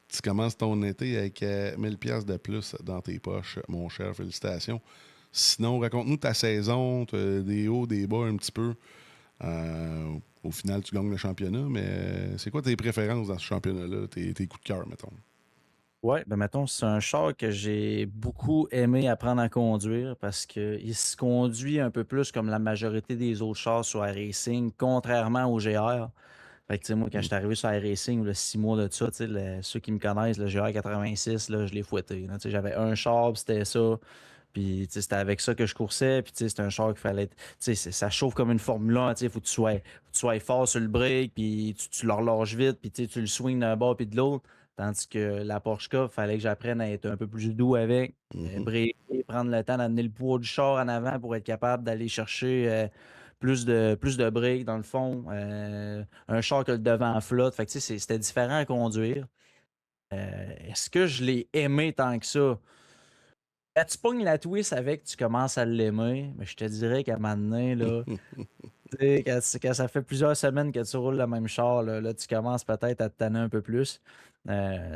B: tu commences ton été avec 1000$ de plus dans tes poches, mon cher. Félicitations. Sinon, raconte-nous ta saison, des hauts, des bas un petit peu. Au final, tu gagnes le championnat, mais c'est quoi tes préférences dans ce championnat-là, tes coups de cœur, mettons?
H: Ouais, ben mettons, c'est un char que j'ai beaucoup aimé apprendre à conduire parce qu'il se conduit un peu plus comme la majorité des autres chars sur iRacing, contrairement au GR. Fait que, tu sais, moi, quand je suis arrivé sur iRacing, le 6 mois de ça, tu sais, ceux qui me connaissent, le GR 86, là, je l'ai fouetté. Là, tu sais, j'avais un char, puis c'était ça. Puis, tu sais, c'était avec ça que je coursais. Puis, tu sais, c'était un char qu'il fallait. Tu sais, ça chauffe comme une Formule 1. Tu sais, faut que tu sois fort sur le break. Puis, tu le relâches vite. Puis, tu sais, tu le swings d'un bord puis de l'autre. Tandis que la Porsche Cup, il fallait que j'apprenne à être un peu plus doux avec. Breaker, prendre le temps d'amener le poids du char en avant pour être capable d'aller chercher plus de break dans le fond. Un char que le devant flotte. Fait que, tu sais, c'était différent à conduire. Est-ce que je l'ai aimé tant que ça? Quand tu pognes la twist avec, tu commences à l'aimer, mais je te dirais qu'à un moment donné, là, tu sais, quand ça fait plusieurs semaines que tu roules le même char, là, tu commences peut-être à te tanner un peu plus.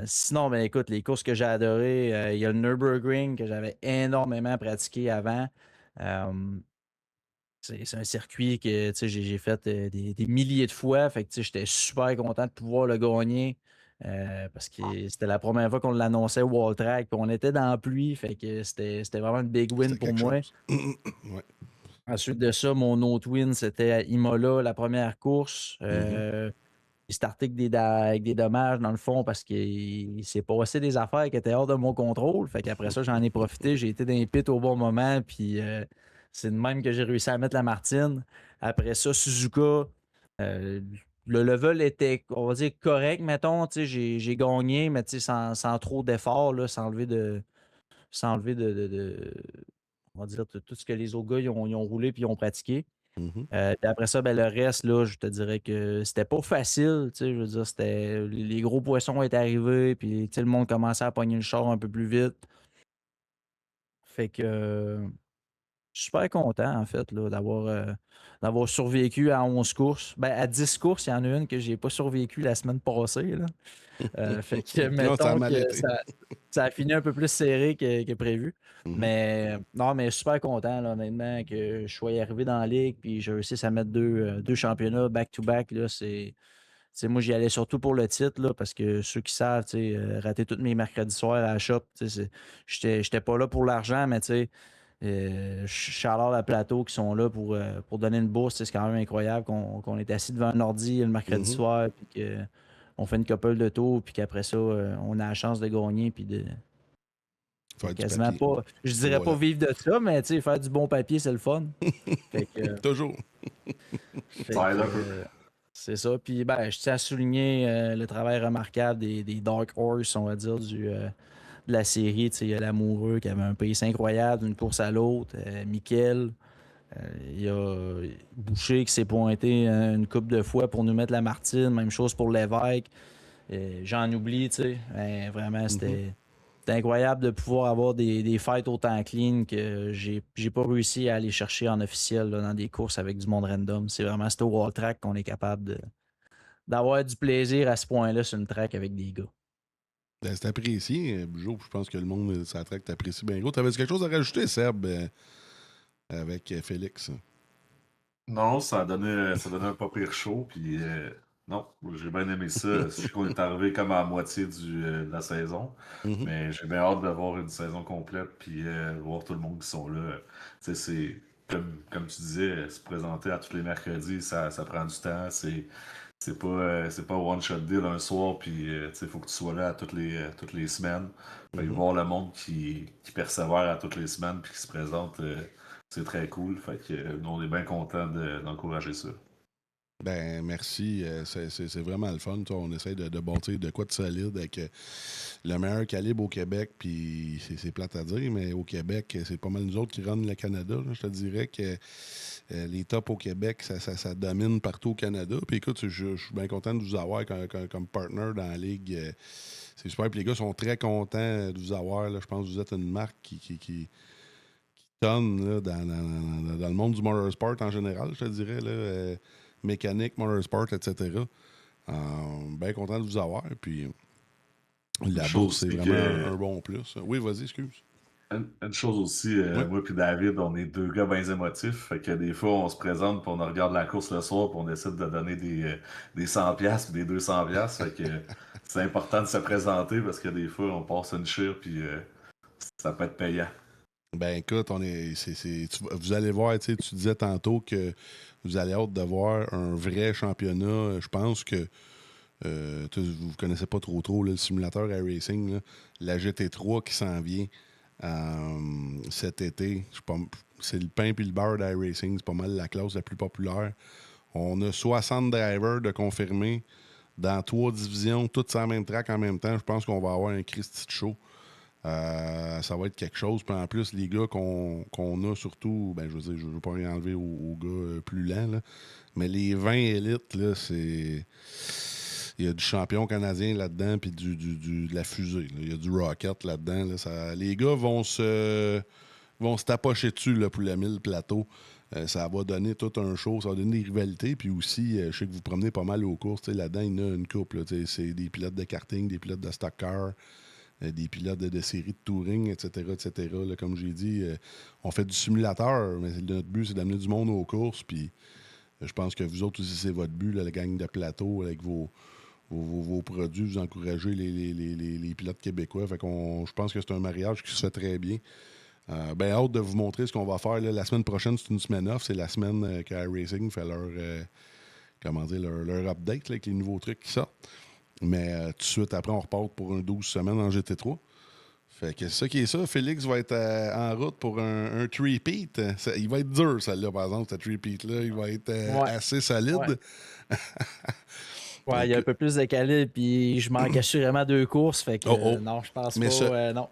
H: Sinon, ben écoute, les courses que j'ai adorées, il y a le Nürburgring que j'avais énormément pratiqué avant. C'est un circuit que j'ai fait des milliers de fois. Fait que j'étais super content de pouvoir le gagner. Parce que c'était la première fois qu'on l'annonçait au Wall Track. Puis on était dans la pluie. Fait que c'était vraiment une big win pour moi.
B: Ouais.
H: Ensuite de ça, mon autre win, c'était à Imola, la première course. Il startait avec des dommages dans le fond parce qu'il s'est passé des affaires qui étaient hors de mon contrôle. Fait qu'après ça, j'en ai profité. J'ai été dans les pits au bon moment. Puis c'est de même que j'ai réussi à mettre la Martine. Après ça, Suzuka. Le level était, on va dire, correct, mettons. J'ai gagné, mais sans trop d'efforts, sans enlever de. On va dire tout ce que les autres gars ils ont roulé puis ils ont pratiqué. Puis après ça, ben, le reste, là, je te dirais que c'était pas facile. Je veux dire, les gros poissons étaient arrivés, puis le monde commençait à pogner le char un peu plus vite. Fait que je suis super content, en fait, là, d'avoir survécu à 11 courses. Ben, à 10 courses, il y en a une que j'ai pas survécu la semaine passée. Là. Fait que, mettons que ça a fini un peu plus serré que prévu. Mais non, mais je suis super content, là, honnêtement, que je sois arrivé dans la ligue puis j'ai réussi à mettre deux championnats back-to-back. Moi, j'y allais surtout pour le titre, là, parce que ceux qui savent, rater tous mes mercredis soirs à la shop, j'étais pas là pour l'argent, mais je suis à plateau qui sont là pour donner une bourse. C'est quand même incroyable qu'on est assis devant un ordi le mercredi soir puis qu'on fait une couple de tours puis qu'après ça, on a la chance de gagner puis de quasiment pas. Je dirais pas vivre de ça, mais faire du bon papier, c'est le fun. Fait que,
B: toujours.
H: C'est ça. Puis ben, je tiens à souligner le travail remarquable des Dark Horse, on va dire, de la série. Il y a l'Amoureux qui avait un pace incroyable d'une course à l'autre. Mickaël. Il y a Boucher qui s'est pointé une couple de fois pour nous mettre la Martine. Même chose pour l'Évêque. J'en oublie, vraiment, c'était incroyable de pouvoir avoir des fights autant clean que j'ai pas réussi à aller chercher en officiel là, dans des courses avec du monde random. C'est vraiment au Wall Track qu'on est capable d'avoir du plaisir à ce point-là sur une track avec des gars.
B: Ben, c'est apprécié, Bugeaud. Je pense que le monde, ça track t'apprécie bien gros. T'avais quelque chose à rajouter, Seb, avec Félix?
G: Non, ça a donné un pas pire show, puis non, j'ai bien aimé ça. Je sais qu'on est arrivé comme à la moitié de la saison, mais j'ai bien hâte d'avoir une saison complète, puis voir tout le monde qui sont là. C'est comme tu disais, se présenter à tous les mercredis, ça prend du temps. C'est pas one shot deal un soir, puis il faut que tu sois là à toutes les semaines. Voir le monde qui persévère à toutes les semaines puis qui se présente, c'est très cool. Fait que nous, on est bien contents d'encourager ça.
B: Ben, merci. C'est vraiment le fun. On essaie de bâtir de quoi de solide avec le meilleur calibre au Québec. Puis c'est plate à dire, mais au Québec, c'est pas mal nous autres qui runnent le Canada. Là. Je te dirais que les tops au Québec, ça domine partout au Canada. Puis écoute, je suis bien content de vous avoir comme partner dans la ligue. C'est super. Puis les gars sont très contents de vous avoir. Là. Je pense que vous êtes une marque qui tonne là, dans le monde du motorsport en général, je te dirais. Là, mécanique, motorsport, etc. Bien content de vous avoir. Puis la bourse, c'est vraiment un bon plus. Oui, vas-y, excuse.
G: Une chose aussi, moi et David, on est deux gars bien émotifs. Fait que des fois, on se présente puis on regarde la course le soir puis on décide de donner des 100$ ou des 200$. Fait que c'est important de se présenter parce que des fois, on passe une chire puis ça peut être payant.
B: Ben écoute, vous allez voir, tu disais tantôt que vous allez hâte de voir un vrai championnat. Je pense que vous ne connaissez pas trop là, le simulateur iRacing, là, la GT3 qui s'en vient cet été. C'est le pain et le beurre d'iRacing. C'est pas mal la classe la plus populaire. On a 60 drivers de confirmés dans 3 divisions, toutes sur la même track en même temps. Je pense qu'on va avoir un Christy de show. Ça va être quelque chose. Puis en plus, les gars qu'on a surtout, ben je veux dire, je ne veux pas rien enlever aux gars plus lents, là, mais les 20 élites, là, c'est. Il y a du champion canadien là-dedans, puis de la fusée. Là. Il y a du Rocket là-dedans. Là. Les gars vont se tapocher dessus là, pour le 1000 plateaux. Ça va donner tout un show, ça va donner des rivalités. Puis aussi, je sais que vous promenez pas mal aux courses. Là-dedans, il y en a une couple. C'est des pilotes de karting, des pilotes de stock car. Des pilotes de séries de touring, etc. Là, comme j'ai dit, on fait du simulateur, mais notre but, c'est d'amener du monde aux courses. Puis je pense que vous autres aussi, c'est votre but, là, la gang de plateau, avec vos produits, vous encouragez les pilotes québécois. Fait je pense que c'est un mariage qui se fait très bien. Ben hâte de vous montrer ce qu'on va faire. Là. La semaine prochaine, c'est une semaine off. C'est la semaine que iRacing fait leur update là, avec les nouveaux trucs qui sortent. Mais tout de suite, après, on repart pour un 12 semaines en GT3. Fait que c'est ça qui est ça. Félix va être en route pour un three-peat. Il va être dur, celle-là, par exemple, ce three-peat-là. Il va être assez solide.
H: Ouais, il y a un peu plus de calibre, puis je manque assurément 2 courses. Fait que non, je pense mais pas. Non,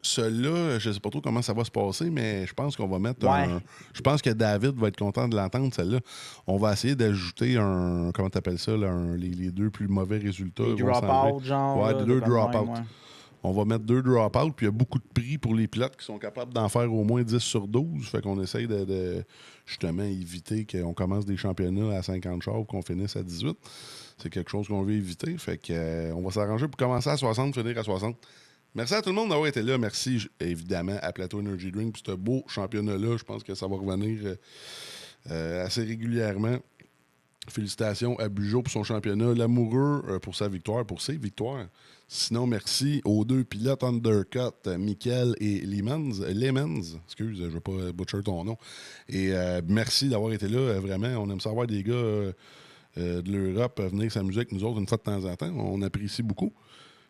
B: celui-là, je ne sais pas trop comment ça va se passer, mais je pense qu'on va mettre je pense que David va être content de l'entendre, celle-là. On va essayer d'ajouter un. Comment tu appelles ça, là, les 2 plus mauvais résultats.
H: Les drop-out, genre.
B: Ouais, 2 drop-out. Ouais. On va mettre 2 drop-out, puis il y a beaucoup de prix pour les pilotes qui sont capables d'en faire au moins 10 sur 12. Fait qu'on essaye de justement éviter qu'on commence des championnats à 50 chars ou qu'on finisse à 18. C'est quelque chose qu'on veut éviter. Fait que on va s'arranger pour commencer à 60, finir à 60. Merci à tout le monde d'avoir été là. Merci, évidemment, à Plateau Energy Drink pour ce beau championnat-là. Je pense que ça va revenir assez régulièrement. Félicitations à Bugeaud pour son championnat. L'amoureux pour sa victoire, pour ses victoires. Sinon, merci aux 2 pilotes undercut, Michael et Lemons. Excuse, je ne veux pas butcher ton nom. Et merci d'avoir été là. Vraiment, on aime savoir des gars de l'Europe venir s'amuser avec nous autres une fois de temps en temps. On apprécie beaucoup.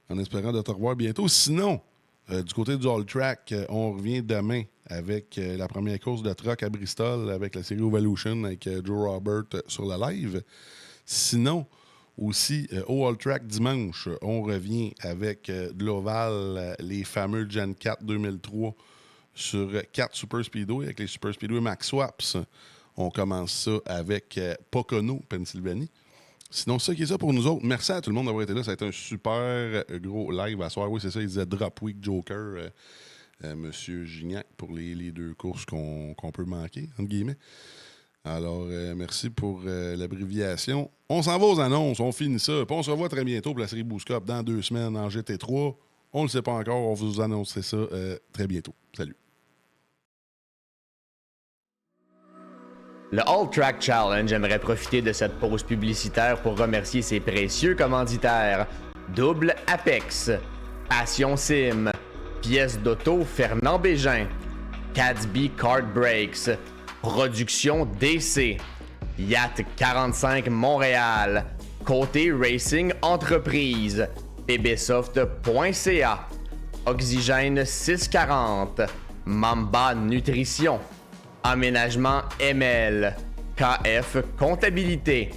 B: En espérant de te revoir bientôt. Sinon, du côté du All Track, on revient demain avec la première course de truck à Bristol avec la série Evolution avec Joe Robert sur la live. Sinon, aussi, au All Track dimanche, on revient avec de l'Oval, les fameux Gen 4 2003 sur 4 Super Speedway avec les Super Speedway Max Swaps. On commence ça avec Pocono, Pennsylvanie. Sinon, c'est ça qui est ça pour nous autres. Merci à tout le monde d'avoir été là. Ça a été un super gros live à soir. Oui, c'est ça. Il disait Drop Week Joker, Monsieur Gignac, pour les 2 courses qu'on peut manquer, entre guillemets. Alors, merci pour l'abréviation. On s'en va aux annonces. On finit ça. Puis on se revoit très bientôt pour la série Boost Cup dans 2 semaines en GT3. On ne le sait pas encore. On vous annoncer ça très bientôt. Salut.
C: Le All Track Challenge aimerait profiter de cette pause publicitaire pour remercier ses précieux commanditaires. Double Apex, Passion Sim, Pièces d'auto Fernand Bégin, Cadsby Kart Brakes, Production DC. Yacht 45 Montréal. Côté Racing Entreprise. pbsoft.ca. Oxygène 640. Mamba Nutrition. Aménagement ML. KF Comptabilité.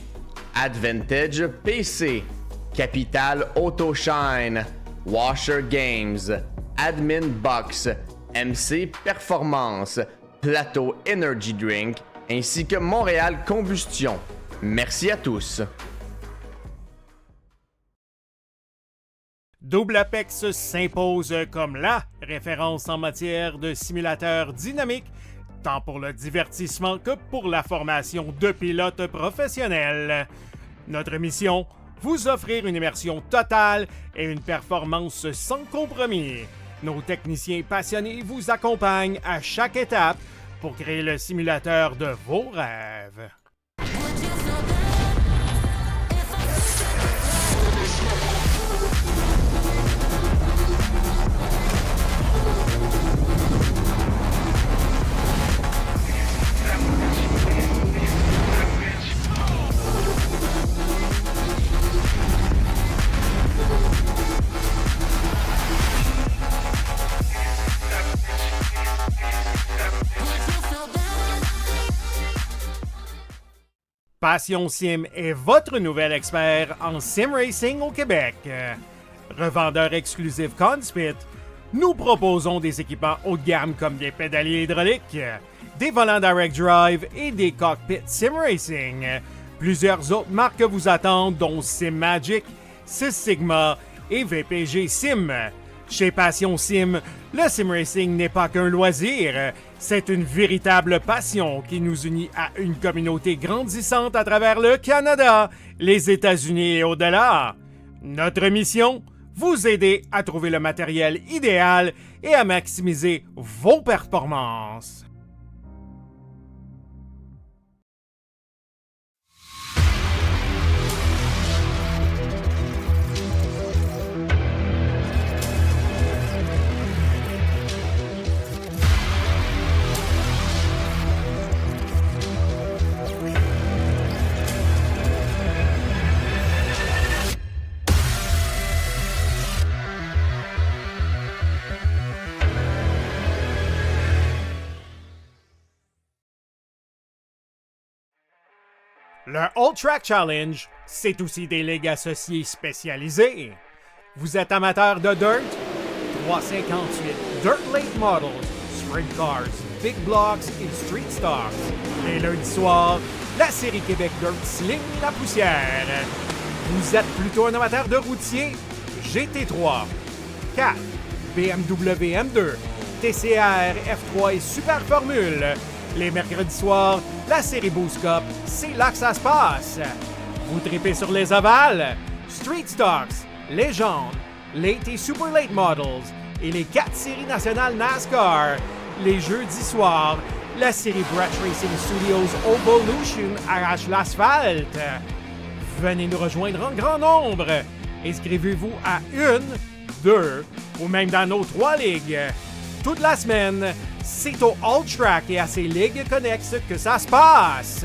C: Advantage PC. Capital Autoshine. Washer Games. Admin Box. MC Performance. Plateau Energy Drink, ainsi que Montréal Combustion. Merci à tous.
A: Double Apex s'impose comme la référence en matière de simulateurs dynamiques, tant pour le divertissement que pour la formation de pilotes professionnels. Notre mission, vous offrir une immersion totale et une performance sans compromis. Nos techniciens passionnés vous accompagnent à chaque étape pour créer le simulateur de vos rêves. Passion Sim est votre nouvel expert en sim racing au Québec. Revendeur exclusif Conspit, nous proposons des équipements haut de gamme comme des pédaliers hydrauliques, des volants direct drive et des cockpits sim racing. Plusieurs autres marques vous attendent, dont SimMagic, Six Sigma et VPG Sim. Chez Passion Sim, le sim racing n'est pas qu'un loisir, c'est une véritable passion qui nous unit à une communauté grandissante à travers le Canada, les États-Unis et au-delà. Notre mission, vous aider à trouver le matériel idéal et à maximiser vos performances. Le All Track Challenge, c'est aussi des ligues associées spécialisées. Vous êtes amateur de dirt? 358 Dirt Late Models, Sprint Cars, Big Blocks et Street Stars. Les lundis soirs, la série Québec Dirt sling la poussière. Vous êtes plutôt un amateur de routier? GT3, 4, BMW M2, TCR, F3 et Super Formule. Les mercredis soirs, la série Boost Cup, c'est là que ça se passe. Vous tripez sur les ovales? Street Stocks, Légende, Late et Super Late Models et les 4 séries nationales NASCAR. Les jeudis soirs, la série Brett Racing Studios Evolution arrache l'asphalte. Venez nous rejoindre en grand nombre. Inscrivez-vous à 1, 2 ou même dans nos 3 ligues. Toute la semaine, c'est au All Track et à ses ligues connexes que ça se passe.